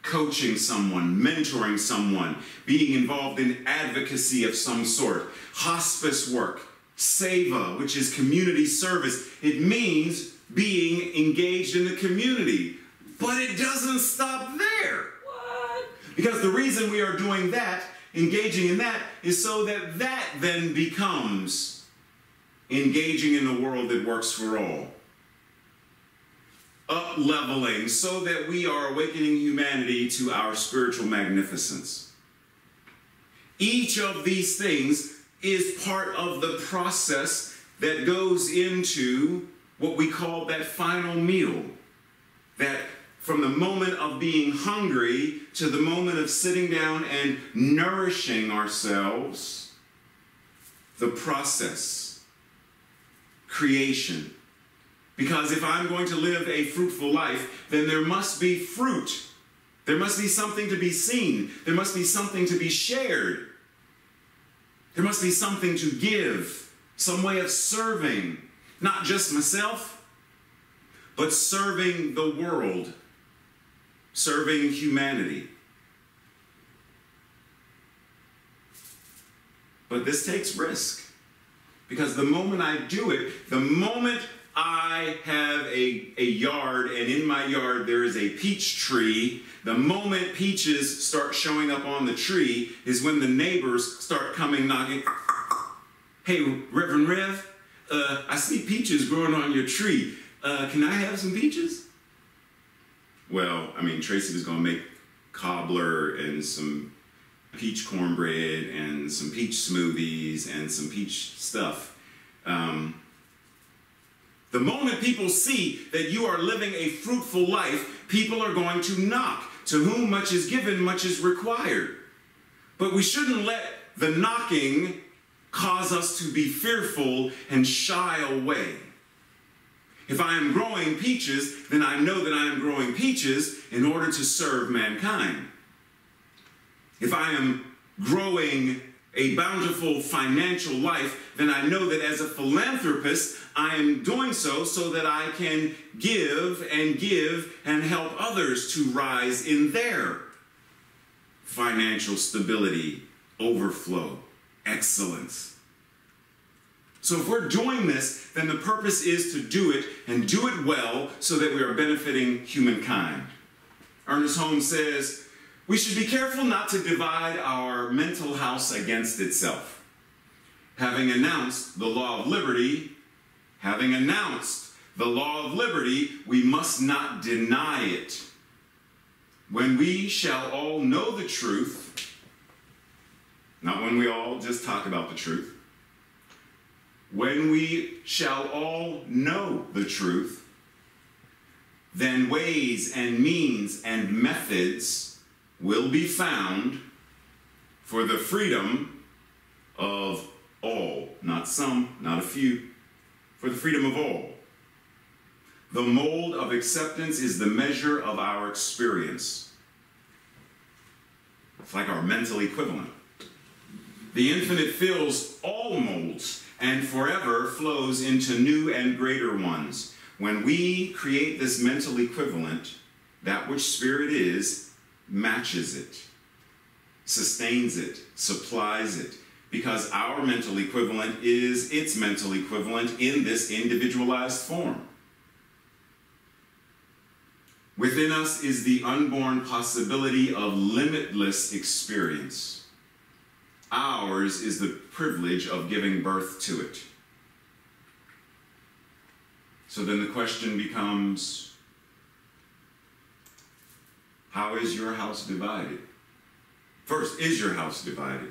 coaching someone, mentoring someone, being involved in advocacy of some sort, hospice work, seva, which is community service. It means being engaged in the community. But it doesn't stop there. Because the reason we are doing that, engaging in that, is so that that then becomes engaging in the world that works for all. Up-leveling so that we are awakening humanity to our spiritual magnificence. Each of these things is part of the process that goes into what we call that final meal. That from the moment of being hungry to the moment of sitting down and nourishing ourselves, the process, creation. Because if I'm going to live a fruitful life, then there must be fruit. There must be something to be seen. There must be something to be shared. There must be something to give, some way of serving, not just myself, but serving the world. Serving humanity. But this takes risk. Because the moment I do it, the moment I have a yard and in my yard there is a peach tree, the moment peaches start showing up on the tree is when the neighbors start coming knocking. "Hey, Reverend Rev, I see peaches growing on your tree. Can I have some peaches?" Well, I mean, Tracy was going to make cobbler and some peach cornbread and some peach smoothies and some peach stuff. The moment people see that you are living a fruitful life, people are going to knock. To whom much is given, much is required. But we shouldn't let the knocking cause us to be fearful and shy away. If I am growing peaches, then I know that I am growing peaches in order to serve mankind. If I am growing a bountiful financial life, then I know that as a philanthropist, I am doing so that I can give and help others to rise in their financial stability, overflow, excellence. So if we're doing this, then the purpose is to do it and do it well so that we are benefiting humankind. Ernest Holmes says, we should be careful not to divide our mental house against itself. Having announced the law of liberty, we must not deny it. When we shall all know the truth, not when we all just talk about the truth, when we shall all know the truth, then ways and means and methods will be found for the freedom of all. Not some, not a few, for the freedom of all. The mold of acceptance is the measure of our experience. It's like our mental equivalent. The infinite fills all molds and forever flows into new and greater ones. When we create this mental equivalent, that which spirit is matches it, sustains it, supplies it, because our mental equivalent is its mental equivalent in this individualized form. Within us is the unborn possibility of limitless experience. Ours is the privilege of giving birth to it. So then the question becomes, how is your house divided? First, is your house divided?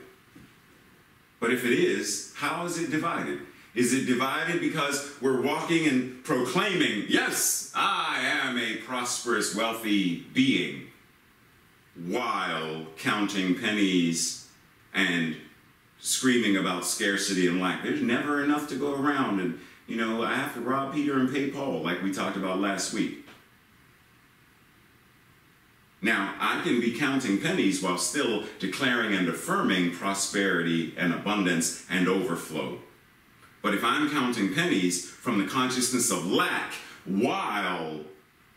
But if it is, how is it divided? Is it divided because we're walking and proclaiming, yes, I am a prosperous, wealthy being, while counting pennies and screaming about scarcity and lack? There's never enough to go around, and I have to rob Peter and pay Paul, like we talked about last week. Now, I can be counting pennies while still declaring and affirming prosperity and abundance and overflow. But if I'm counting pennies from the consciousness of lack while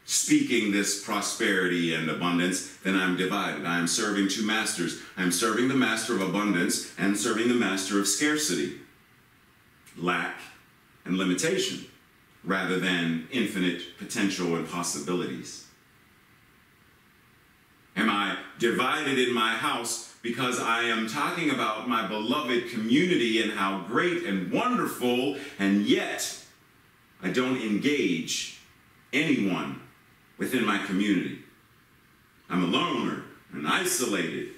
speaking this prosperity and abundance, then I'm divided. I am serving two masters. I'm serving the master of abundance and serving the master of scarcity, lack, and limitation, rather than infinite potential and possibilities. Am I divided in my house because I am talking about my beloved community and how great and wonderful, and yet I don't engage anyone within my community? I'm a loner and isolated.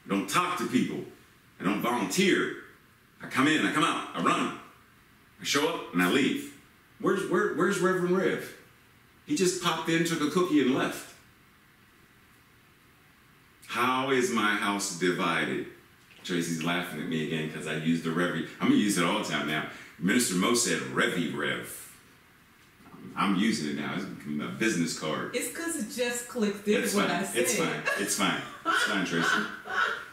I don't talk to people. I don't volunteer. I come in, I come out, I run. I show up and I leave. Where's Reverend Rev? He just popped in, took a cookie, and left. How is my house divided? Tracy's laughing at me again because I used the Revy. I'm going to use it all the time now. Minister Mo said Revy Rev. I'm using it now. It's become a business card. It's because it just clicked in what I said. It's fine. It's fine. It's fine, Tracy.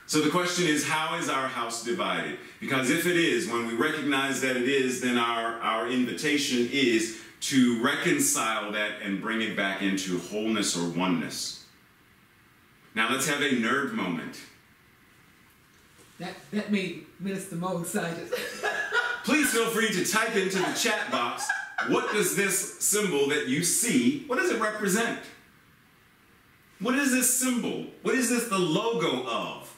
So the question is, how is our house divided? Because if it is, when we recognize that it is, then our invitation is to reconcile that and bring it back into wholeness or oneness. Now let's have a nerd moment. That made Minister Mo excited. Please feel free to type into the chat box, what does this symbol that you see, what does it represent? What is this symbol? What is this the logo of?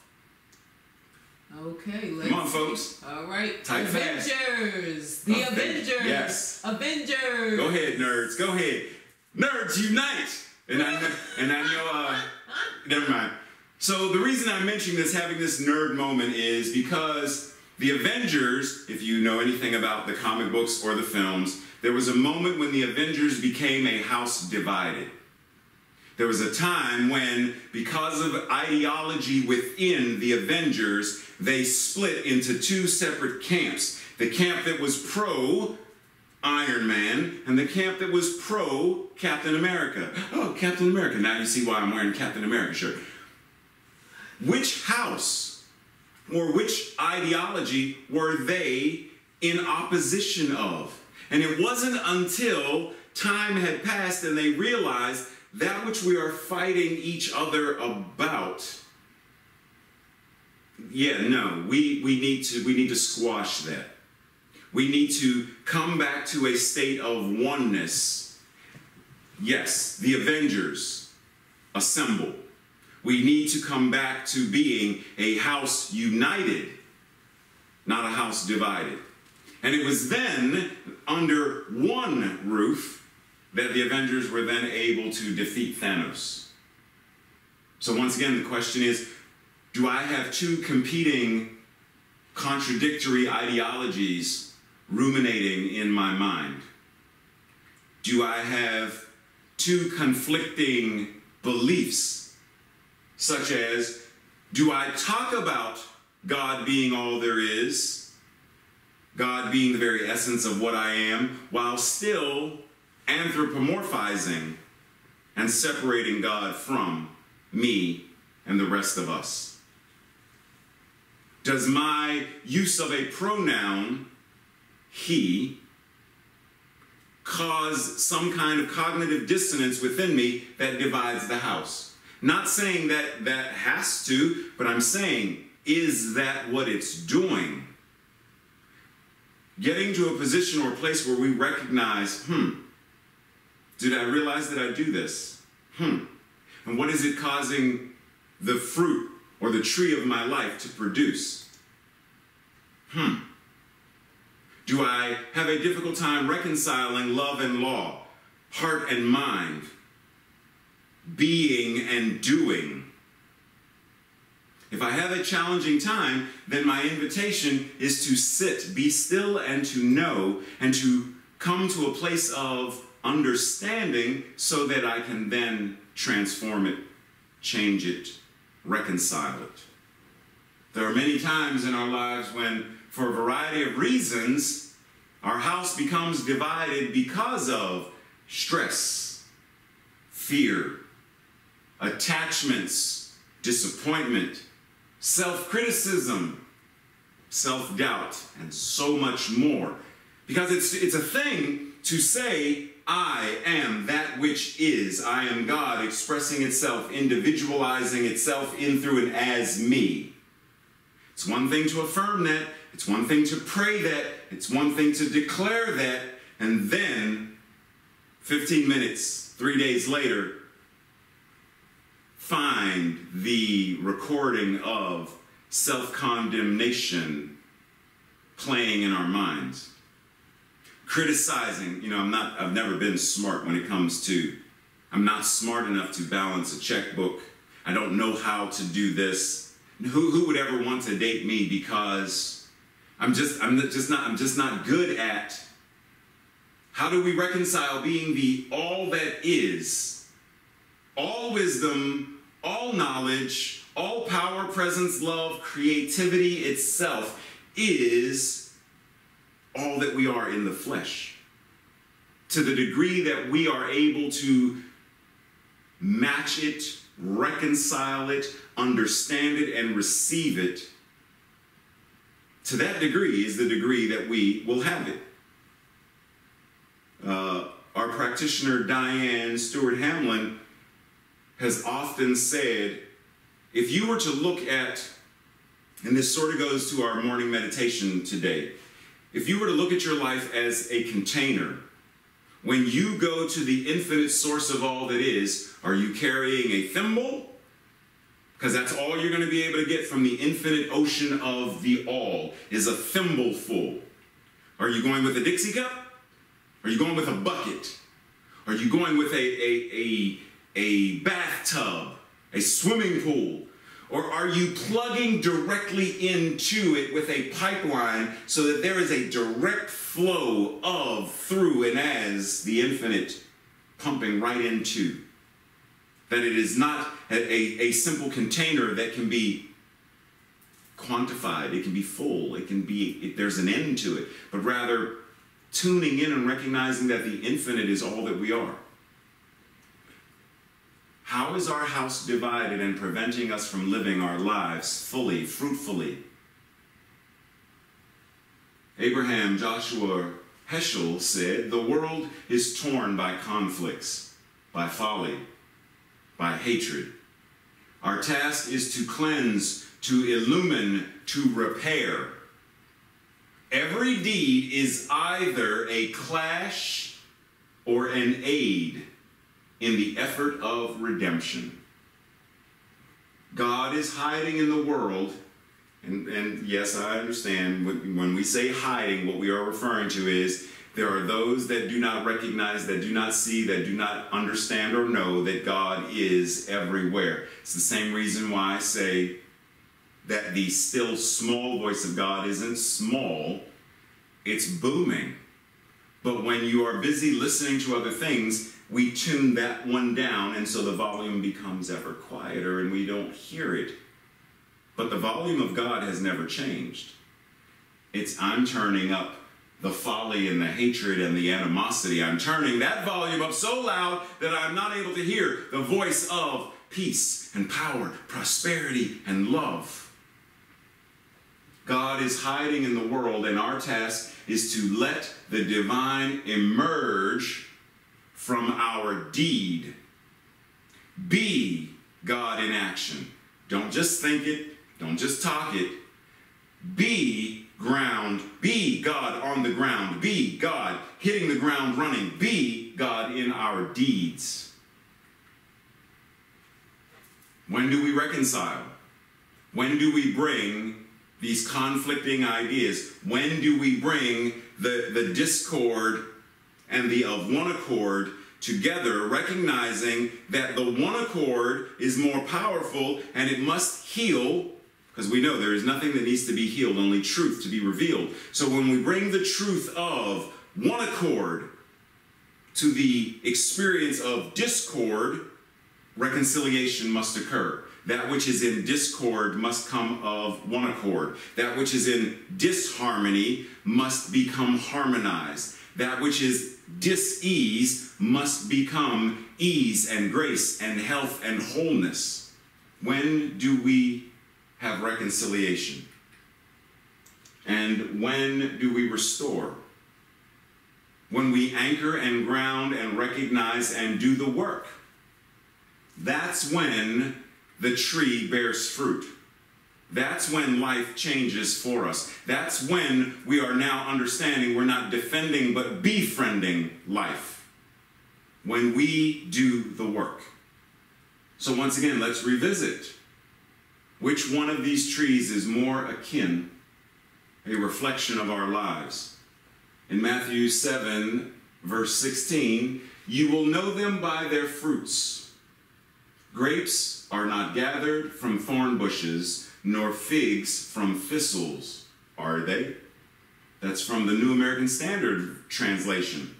Okay, let's come on, folks. All right. Type Avengers. Fast. The Avengers. Yes. Avengers. Go ahead, nerds. Go ahead. Nerds unite. And I know, never mind. So the reason I'm mentioning this, having this nerd moment, is because the Avengers, if you know anything about the comic books or the films, there was a moment when the Avengers became a house divided. There was a time when, because of ideology within the Avengers, they split into two separate camps. The camp that was pro Iron Man and the camp that was pro Captain America. Oh, Captain America. Now you see why I'm wearing Captain America shirt. Which house Or which ideology were they in opposition of? And it wasn't until time had passed and they realized that which we are fighting each other about, we need to squash that. We need to come back to a state of oneness. Yes, the Avengers assemble. We need to come back to being a house united, not a house divided. And it was then, under one roof, that the Avengers were then able to defeat Thanos. So once again, the question is, do I have two competing, contradictory ideologies ruminating in my mind? Do I have two conflicting beliefs, such as, do I talk about God being all there is, God being the very essence of what I am, while still anthropomorphizing and separating God from me and the rest of us? Does my use of a pronoun, he, cause some kind of cognitive dissonance within me that divides the house? Not saying that that has to, but I'm saying, is that what it's doing? Getting to a position or place where we recognize, did I realize that I do this? And what is it causing the fruit or the tree of my life to produce? Do I have a difficult time reconciling love and law, heart and mind, being and doing? If I have a challenging time, then my invitation is to sit, be still, and to know, and to come to a place of understanding so that I can then transform it, change it, reconcile it. There are many times in our lives when, for a variety of reasons, our house becomes divided because of stress, fear, attachments, disappointment, self-criticism, self-doubt, and so much more. Because it's a thing to say, I am that which is. I am God expressing itself, individualizing itself in, through, and as me. It's one thing to affirm that. It's one thing to pray that. It's one thing to declare that. And then, 15 minutes, 3 days later, find the recording of self-condemnation playing in our minds. Criticizing, I've never been smart when it comes to, I'm not smart enough to balance a checkbook. I don't know how to do this. Who would ever want to date me because I'm just not good at. How do we reconcile being the all that is, all wisdom, all knowledge, all power, presence, love, creativity itself is all that we are in the flesh? To the degree that we are able to match it, reconcile it, understand it, and receive it, to that degree is the degree that we will have it. Our practitioner, Diane Stewart Hamlin, has often said, if you were to look at, and this sort of goes to our morning meditation today, if you were to look at your life as a container, when you go to the infinite source of all that is, are you carrying a thimble? Because that's all you're going to be able to get from the infinite ocean of the all, is a thimbleful. Are you going with a Dixie cup? Are you going with a bucket? Are you going with a bathtub, a swimming pool? Or are you plugging directly into it with a pipeline so that there is a direct flow of, through, and as the infinite pumping right into? That it is not a simple container that can be quantified, it can be full, there's an end to it, but rather tuning in and recognizing that the infinite is all that we are. How is our house divided and preventing us from living our lives fully, fruitfully, Abraham Joshua Heschel said, "The world is torn by conflicts, by folly, by hatred. Our task is to cleanse, to illumine, to repair. Every deed is either a clash or an aid in the effort of redemption." God is hiding in the world, and yes, I understand when we say hiding, what we are referring to is there are those that do not recognize, that do not see, that do not understand or know that God is everywhere. It's the same reason why I say that the still small voice of God isn't small, it's booming. But when you are busy listening to other things, we tune that one down, and so the volume becomes ever quieter and we don't hear it. But the volume of God has never changed. It's I'm turning up the folly and the hatred and the animosity. I'm turning that volume up so loud that I'm not able to hear the voice of peace and power, prosperity and love. God is hiding in the world, and our task is to let the divine emerge from our deed. Be God in action. Don't just think it. Don't just talk it. Be ground. Be God on the ground. Be God hitting the ground running. Be God in our deeds. When do we reconcile? When do we bring these conflicting ideas? When do we bring the discord and the of one accord together, recognizing that the one accord is more powerful and it must heal, because we know there is nothing that needs to be healed, only truth to be revealed. So when we bring the truth of one accord to the experience of discord, reconciliation must occur. That which is in discord must come of one accord. That which is in disharmony must become harmonized. That which is dis-ease must become ease and grace and health and wholeness. When do we have reconciliation? And when do we restore? When we anchor and ground and recognize and do the work. That's when the tree bears fruit. That's when life changes for us. That's when we are now understanding we're not defending but befriending life. When we do the work. So once again, let's revisit. Which one of these trees is more akin, a reflection of our lives? In Matthew 7, verse 16, you will know them by their fruits. Grapes are not gathered from thorn bushes, nor figs from thistles, are they? That's from the New American Standard translation.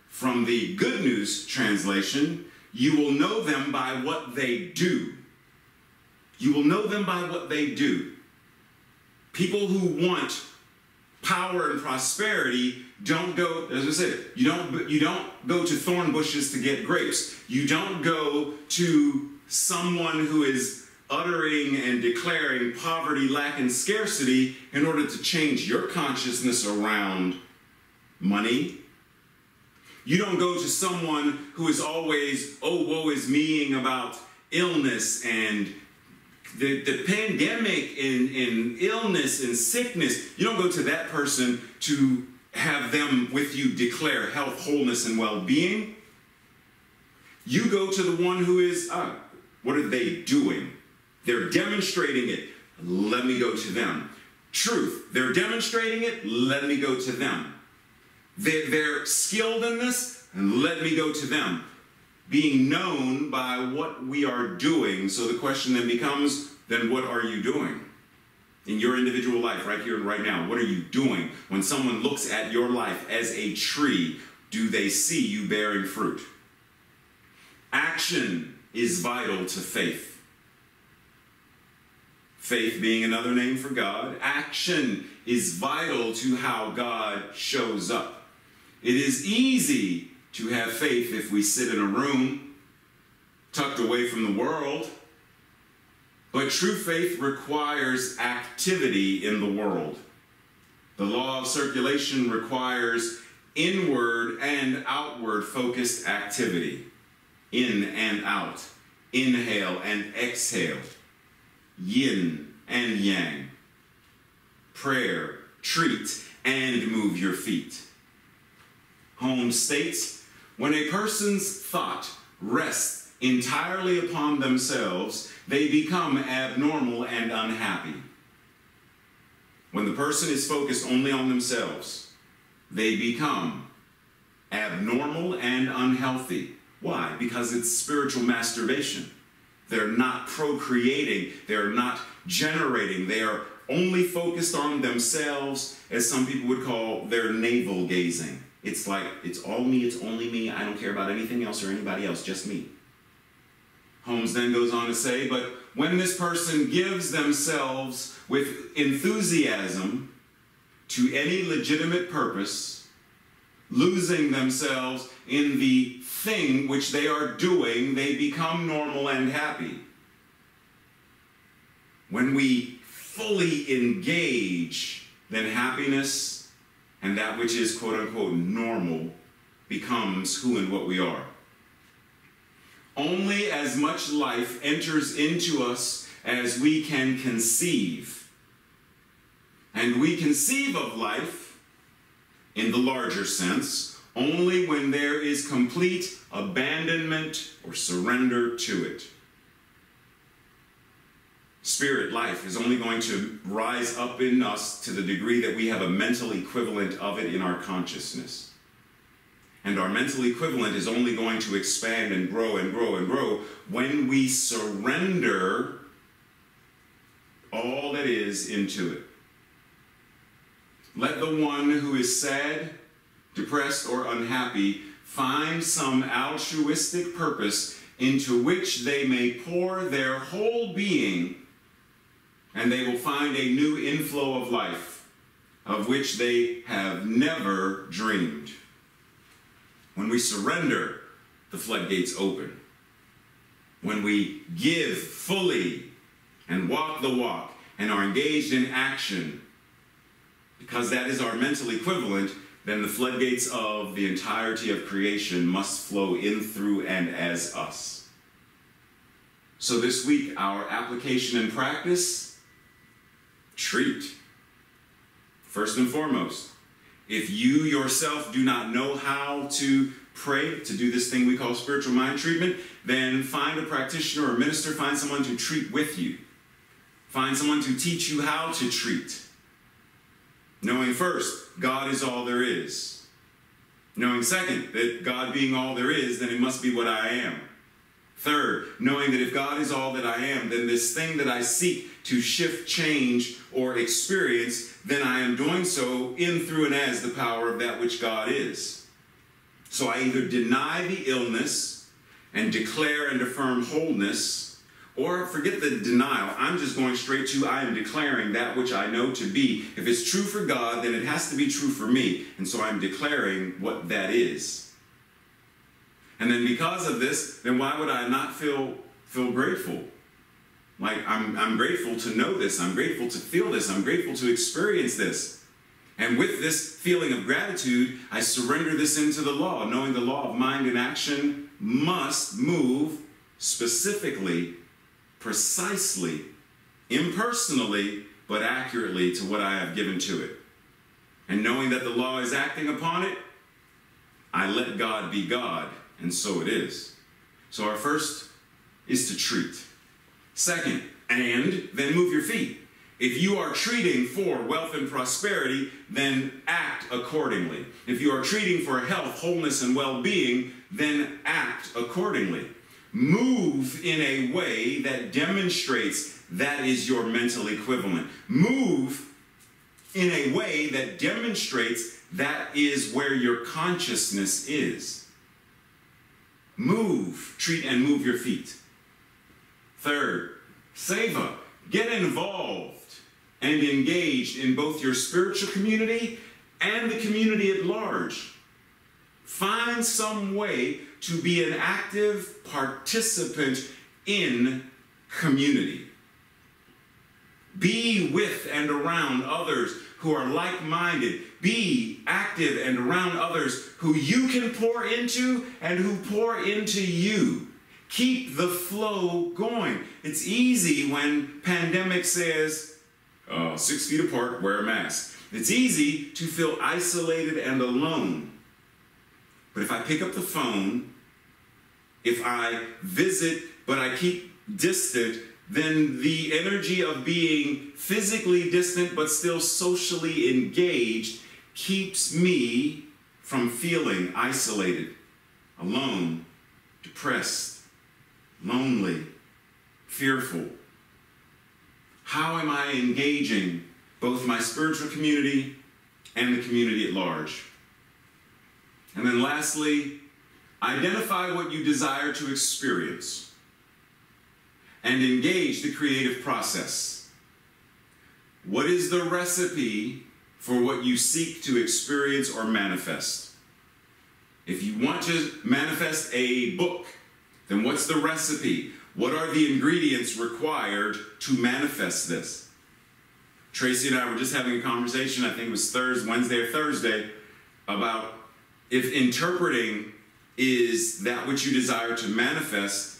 From the Good News translation, you will know them by what they do. You will know them by what they do. People who want power and prosperity don't go, as I said, you don't go to thorn bushes to get grapes. You don't go to someone who is uttering and declaring poverty, lack, and scarcity in order to change your consciousness around money. You don't go to someone who is always, oh, woe is me-ing about illness and the pandemic and illness and sickness. You don't go to that person to have them with you declare health, wholeness, and well-being. You go to the one who is, what are they doing? They're demonstrating it. Let me go to them. Truth. They're demonstrating it. Let me go to them. They're skilled in this, and let me go to them. Being known by what we are doing. So the question then becomes, then what are you doing? In your individual life, right here and right now, what are you doing? When someone looks at your life as a tree, do they see you bearing fruit? Action is vital to faith. Faith being another name for God. Action is vital to how God shows up. It is easy to have faith if we sit in a room tucked away from the world. But true faith requires activity in the world. The law of circulation requires inward and outward focused activity. In and out. Inhale and exhale. Yin and yang. Prayer, treat, and move your feet. Holmes states, when a person's thought rests entirely upon themselves, they become abnormal and unhappy. When the person is focused only on themselves, they become abnormal and unhealthy. Why? Because it's spiritual masturbation. They're not procreating. They're not generating. They are only focused on themselves, as some people would call their navel gazing. It's like, it's all me, it's only me. I don't care about anything else or anybody else, just me. Holmes then goes on to say, but when this person gives themselves with enthusiasm to any legitimate purpose, losing themselves in the thing which they are doing, they become normal and happy. When we fully engage, then happiness and that which is quote-unquote normal becomes who and what we are. Only as much life enters into us as we can conceive. And we conceive of life, in the larger sense, only when there is complete abandonment or surrender to it. Spirit life is only going to rise up in us to the degree that we have a mental equivalent of it in our consciousness. And our mental equivalent is only going to expand and grow and grow and grow when we surrender all that is into it. Let the one who is sad, depressed, or unhappy find some altruistic purpose into which they may pour their whole being, and they will find a new inflow of life of which they have never dreamed. When we surrender, the floodgates open. When we give fully and walk the walk and are engaged in action, because that is our mental equivalent, then the floodgates of the entirety of creation must flow in, through, and as us. So this week, our application and practice, treat. First and foremost, if you yourself do not know how to pray, to do this thing we call spiritual mind treatment, then find a practitioner or minister, find someone to treat with you. Find someone to teach you how to treat. Knowing first, God is all there is. Knowing second, that God being all there is, then it must be what I am. Third, knowing that if God is all that I am, then this thing that I seek to shift, change, or experience, then I am doing so in, through, and as the power of that which God is. So I either deny the illness and declare and affirm wholeness, or forget the denial. I'm just going straight to, I am declaring that which I know to be. If it's true for God, then it has to be true for me. And so I'm declaring what that is. And then because of this, then why would I not feel grateful? Like, I'm grateful to know this. I'm grateful to feel this. I'm grateful to experience this. And with this feeling of gratitude, I surrender this into the law, knowing the law of mind and action must move specifically, precisely, impersonally, but accurately to what I have given to it. And knowing that the law is acting upon it, I let God be God, and so it is. So our first is to treat. Second, and then move your feet. If you are treating for wealth and prosperity, then act accordingly. If you are treating for health, wholeness, and well-being, then act accordingly. Move in a way that demonstrates that is your mental equivalent. Move in a way that demonstrates that is where your consciousness is. Move, treat, and move your feet. Third, seva. Get involved and engaged in both your spiritual community and the community at large. Find some way to be an active participant in community. Be with and around others who are like-minded. Be active and around others who you can pour into and who pour into you. Keep the flow going. It's easy when pandemic says, 6 feet apart, wear a mask. It's easy to feel isolated and alone. But if I pick up the phone, if I visit but I keep distant, then the energy of being physically distant but still socially engaged keeps me from feeling isolated, alone, depressed, lonely, fearful. How am I engaging both my spiritual community and the community at large? And then lastly, identify what you desire to experience and engage the creative process. What is the recipe for what you seek to experience or manifest? If you want to manifest a book, then what's the recipe? What are the ingredients required to manifest this? Tracy and I were just having a conversation, I think it was Wednesday or Thursday, about if interpreting is that which you desire to manifest,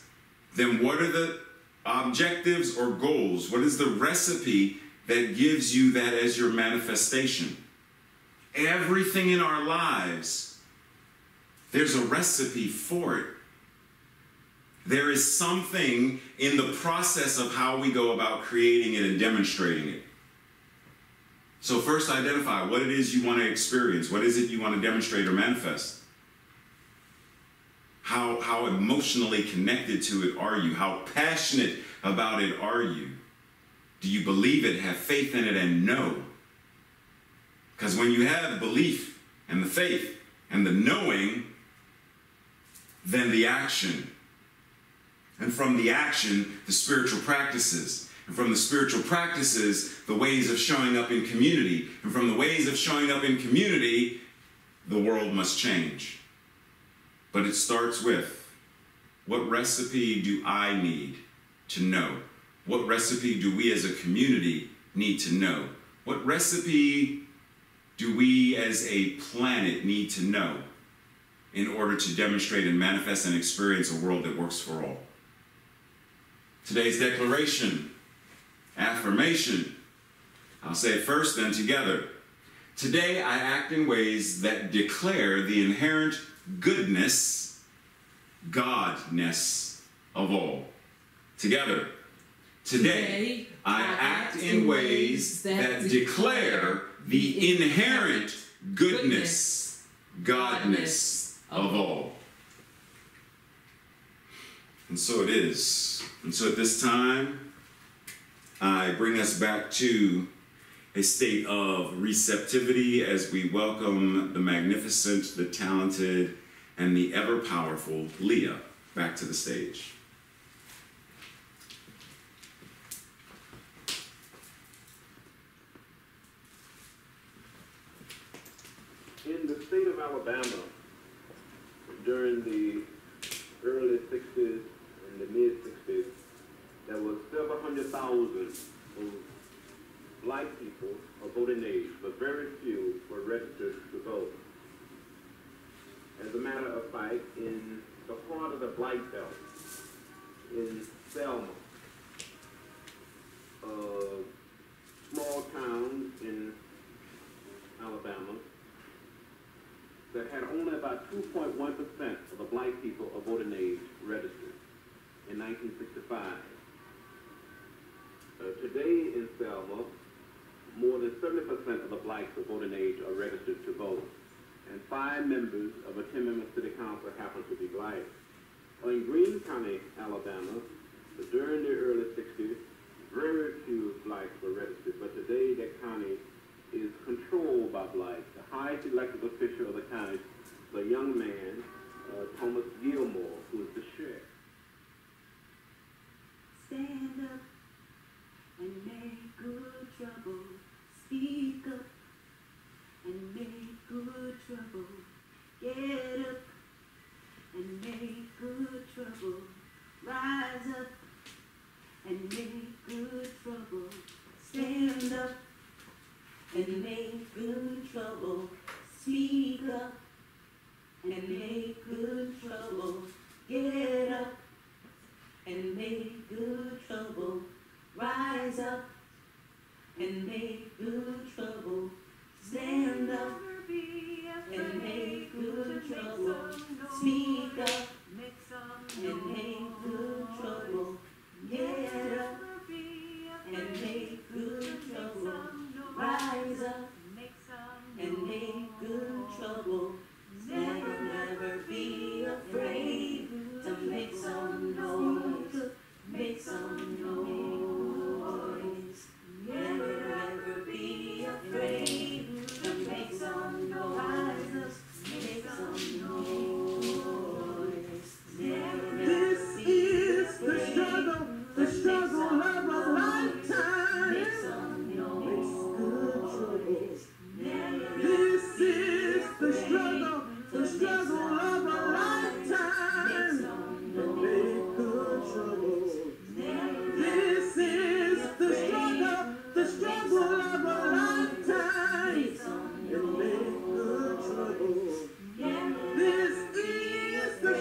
then what are the objectives or goals? What is the recipe that gives you that as your manifestation? Everything in our lives, there's a recipe for it. There is something in the process of how we go about creating it and demonstrating it. So first identify what it is you want to experience. What is it you want to demonstrate or manifest? How emotionally connected to it are you? How passionate about it are you? Do you believe it, have faith in it, and know? Because when you have the belief and the faith and the knowing, then the action. And from the action, the spiritual practices. And from the spiritual practices, the ways of showing up in community. And from the ways of showing up in community, the world must change. But it starts with, what recipe do I need to know? What recipe do we as a community need to know? What recipe do we as a planet need to know in order to demonstrate and manifest and experience a world that works for all? Today's declaration, affirmation. I'll say it first, then together. Today I act in ways that declare the inherent goodness, godness of all. Together. Today I act in ways that declare the inherent goodness, godness of all. And so it is. And so at this time, I bring us back to a state of receptivity as we welcome the magnificent, the talented, and the ever-powerful Leah back to the stage. In the state of Alabama, during the early 60s and the mid-60s, there were several hundred thousand of black people of voting age, but very few were registered to vote. As a matter of fact, in the heart of the Black Belt, in Selma, a small town in Alabama, that had only about 2.1% of the black people of voting age registered in 1965. Today in Selma, more than 70% of the blacks of voting age are registered to vote, and 5 members of a 10-member city council happen to be black. In Greene County, Alabama, during the early 60s, very few blacks were registered, but today that county is controlled by blacks. The highest elected official of the county is a young man, Thomas Gilmore, who is the sheriff. Stand up and make good trouble. Speak up and make good trouble. Get up and make good trouble. Rise up and make good trouble. Stand up and make good trouble rise up, and make good trouble stand up, and make good trouble speak up, and make good trouble get up, and make good trouble rise up, and make good trouble never be afraid to make some noise, make some noise. Never be afraid to make some noise, make some noise. This is the struggle of a lifetime. Make some noise. This is the struggle of a lifetime. Make good trouble. This is the struggle of a lifetime. And make good trouble. This is the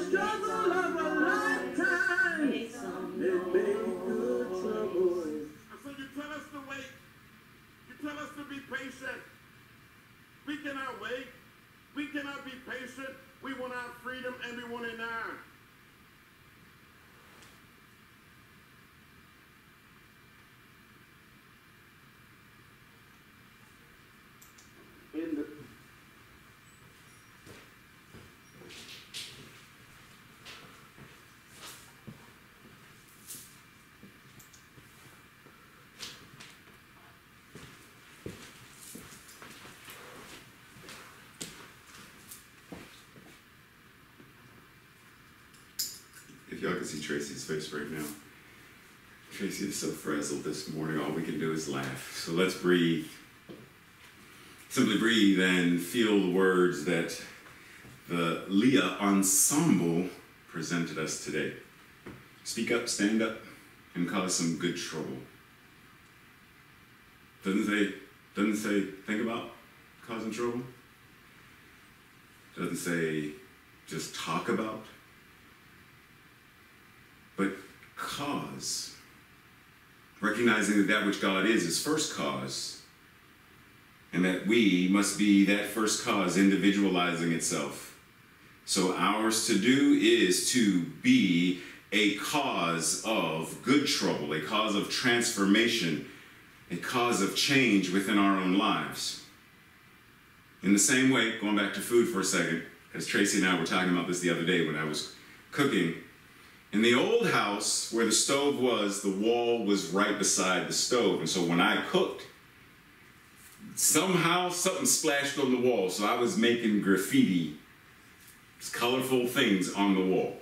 struggle of a lifetime. And make good trouble. So you tell us to wait. You tell us to be patient. We cannot wait. We cannot be patient. We want our freedom and we want it now. In the If y'all can see Tracy's face right now, Tracy is so frazzled this morning, all we can do is laugh. So let's breathe. Simply breathe and feel the words that the Leah Ensemble presented us today. Speak up, stand up, and cause some good trouble. Doesn't say think about causing trouble. Doesn't say just talk about. But cause. Recognizing that which God is first cause. And that we must be that first cause individualizing itself. So ours to do is to be a cause of good trouble, a cause of transformation, a cause of change within our own lives. In the same way, going back to food for a second, because Tracy and I were talking about this the other day when I was cooking. In the old house where the stove was, the wall was right beside the stove. And so when I cooked, somehow something splashed on the wall. So I was making graffiti, colorful things on the wall.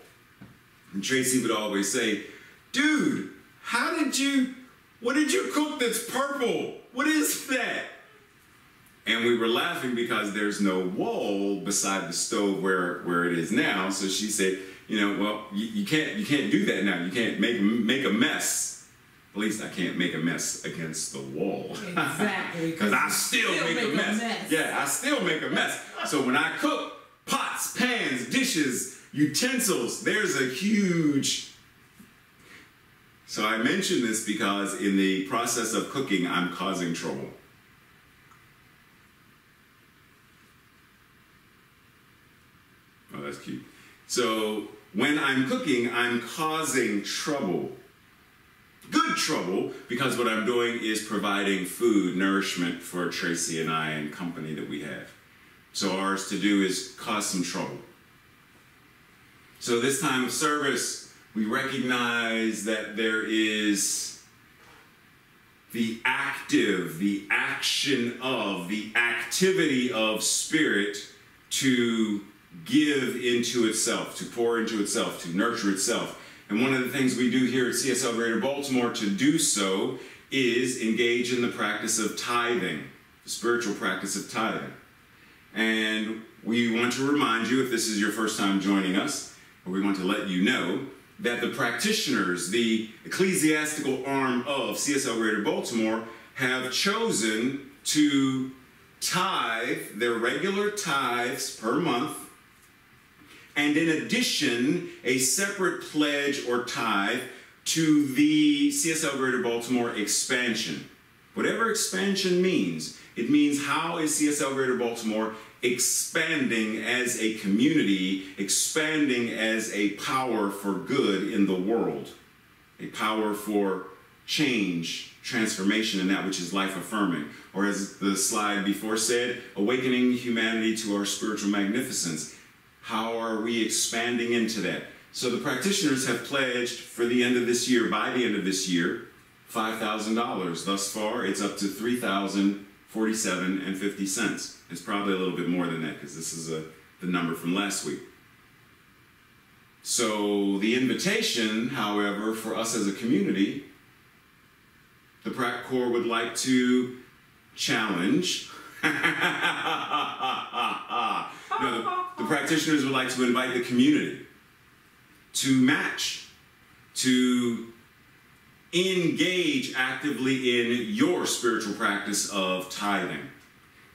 And Tracy would always say, dude, what did you cook that's purple? What is that? And we were laughing because there's no wall beside the stove where it is now. So she said, well, you can't do that now. You can't make a mess. At least I can't make a mess against the wall. Exactly. Because I still make a mess. Yeah, I still make a mess. So when I cook, pots, pans, dishes, utensils, there's a huge... So I mention this because in the process of cooking, I'm causing trouble. Oh, that's cute. So when I'm cooking, I'm causing trouble. Good trouble, because what I'm doing is providing food, nourishment for Tracy and I and company that we have. So ours to do is cause some trouble. So this time of service, we recognize that there is the active, the action of, the activity of spirit to give into itself, to pour into itself, to nurture itself. And one of the things we do here at CSL Greater Baltimore to do so is engage in the practice of tithing, the spiritual practice of tithing. And we want to remind you, if this is your first time joining us, or we want to let you know, that the practitioners, the ecclesiastical arm of CSL Greater Baltimore, have chosen to tithe their regular tithes per month and in addition, a separate pledge or tithe to the CSL Greater Baltimore expansion. Whatever expansion means, it means how is CSL Greater Baltimore expanding as a community, expanding as a power for good in the world, a power for change, transformation, and that which is life affirming. Or as the slide before said, awakening humanity to our spiritual magnificence. How are we expanding into that? So the practitioners have pledged for the end of this year, by the end of this year, $5,000. Thus far, it's up to $3,047.50. It's probably a little bit more than that because this is the number from last week. So the invitation, however, for us as a community, the Prac Corps would like to challenge. No, the practitioners would like to invite the community to match, to engage actively in your spiritual practice of tithing,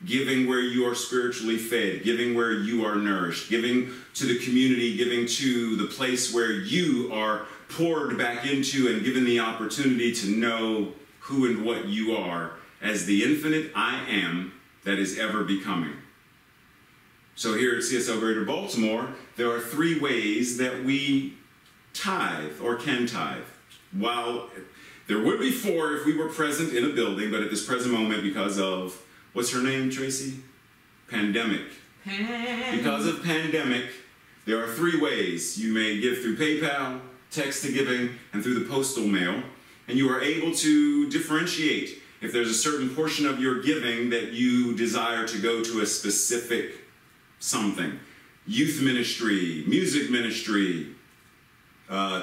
giving where you are spiritually fed, giving where you are nourished, giving to the community, giving to the place where you are poured back into and given the opportunity to know who and what you are as the infinite I am that is ever becoming. So here at CSL Greater Baltimore, there are 3 ways that we tithe or can tithe. While there would be 4 if we were present in a building, but at this present moment, because of, what's her name, Tracy? Pandemic. Because of pandemic, there are 3 ways. You may give through PayPal, text to giving, and through the postal mail. And you are able to differentiate if there's a certain portion of your giving that you desire to go to a specific something. Youth ministry, music ministry,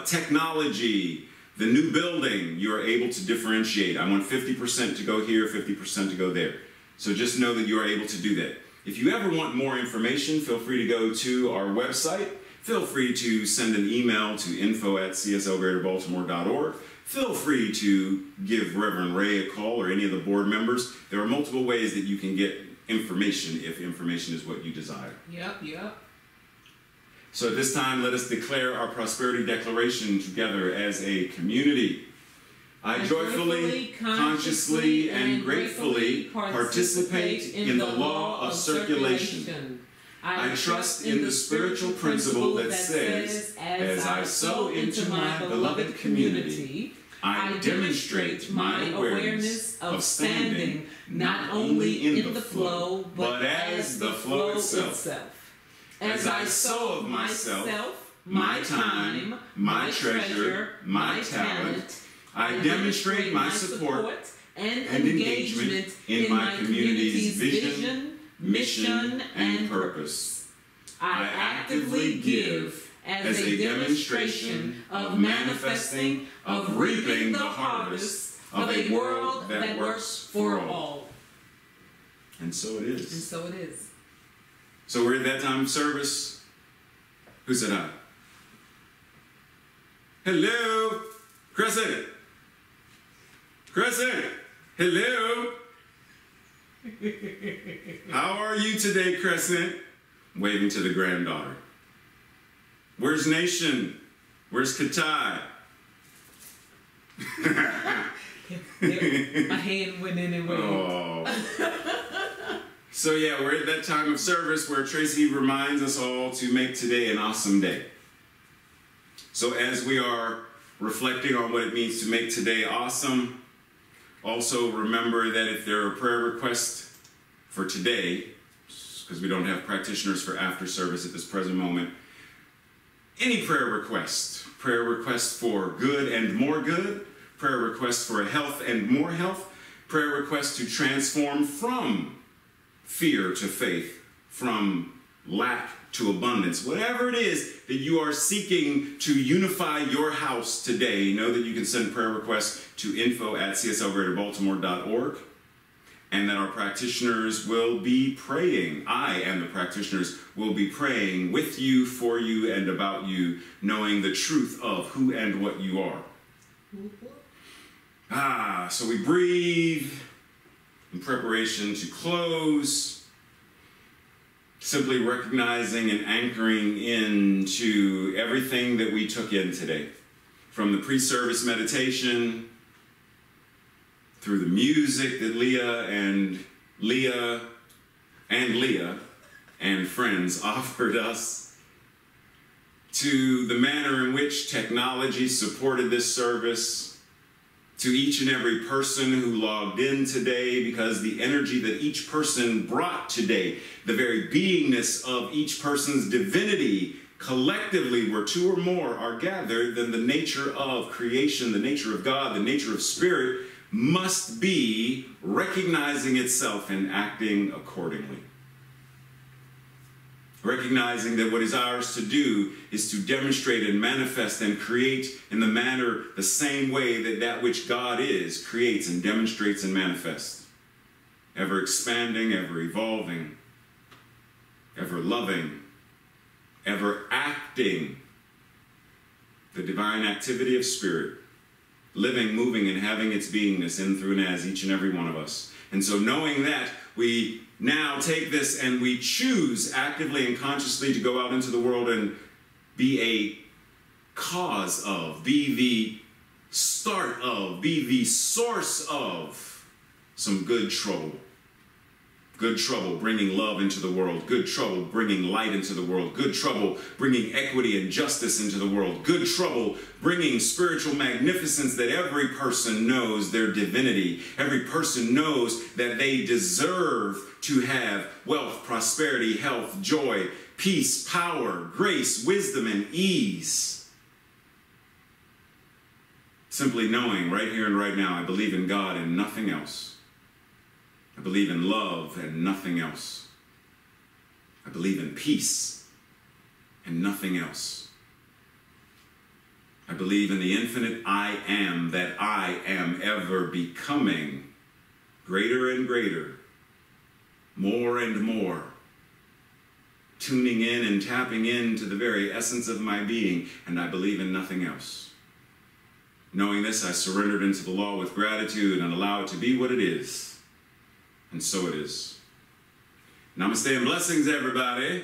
technology, the new building, you are able to differentiate. I want 50% to go here, 50% to go there. So just know that you are able to do that. If you ever want more information, feel free to go to our website. Feel free to send an email to info@cslgreaterbaltimore.org. Feel free to give Reverend Ray a call or any of the board members. There are multiple ways that you can get information if information is what you desire. Yep. So at this time, let us declare our prosperity declaration together as a community. I joyfully, consciously, and gratefully participate in the law of circulation. I trust in the spiritual principle that says, as I sow into my beloved community, I demonstrate my awareness of standing not only in the flow, but as the flow itself. As I sow of myself, my time, my treasure, my talent, I demonstrate my support and engagement in my community's vision, mission, and purpose. I actively give as a demonstration of manifesting, of reaping the harvest of a world that works for all. And so it is. And so it is. So we're at that time of service. Who said hi? Hello? Crescent. Crescent. Hello? How are you today, Crescent? Waving to the granddaughter. Where's Nation? Where's Katai? My hand went in and went. Oh. So yeah, we're at that time of service where Tracy reminds us all to make today an awesome day. So as we are reflecting on what it means to make today awesome, also remember that if there are prayer requests for today, because we don't have practitioners for after service at this present moment, any prayer request for good and more good, prayer request for health and more health, prayer request to transform from fear to faith, from lack to abundance, whatever it is that you are seeking to unify your house today, know that you can send prayer requests to info@cslgreaterbaltimore.org, and that our practitioners will be praying. I and the practitioners will be praying with you, for you, and about you, knowing the truth of who and what you are. So we breathe in preparation to close. Simply recognizing and anchoring into everything that we took in today. From the pre-service meditation, through the music that Leah and friends offered us, to the manner in which technology supported this service, to each and every person who logged in today, because the energy that each person brought today, the very beingness of each person's divinity, collectively, where two or more are gathered, then the nature of creation, the nature of God, the nature of spirit, must be recognizing itself and acting accordingly. Recognizing that what is ours to do is to demonstrate and manifest and create in the manner, the same way that that which God is, creates and demonstrates and manifests. Ever expanding, ever evolving, ever loving, ever acting the divine activity of spirit, living, moving, and having its beingness in, through, and as each and every one of us. And so knowing that, we now take this and we choose actively and consciously to go out into the world and be a cause of, be the start of, be the source of some good trouble. Good trouble bringing love into the world. Good trouble bringing light into the world. Good trouble bringing equity and justice into the world. Good trouble bringing spiritual magnificence, that every person knows their divinity. Every person knows that they deserve to have wealth, prosperity, health, joy, peace, power, grace, wisdom, and ease. Simply knowing right here and right now, I believe in God and nothing else. I believe in love and nothing else. I believe in peace and nothing else. I believe in the infinite I am, that I am ever becoming greater and greater, more and more, tuning in and tapping into the very essence of my being, and I believe in nothing else. Knowing this, I surrendered into the law with gratitude and allow it to be what it is. And so it is. Namaste and blessings, everybody.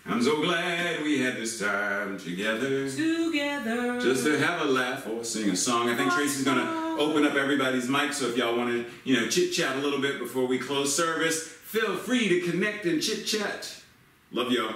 I'm so glad we had this time together. Just to have a laugh or sing a song. I think Tracy's going to open up everybody's mic, so if y'all want to, chit-chat a little bit before we close service, feel free to connect and chit-chat. Love y'all.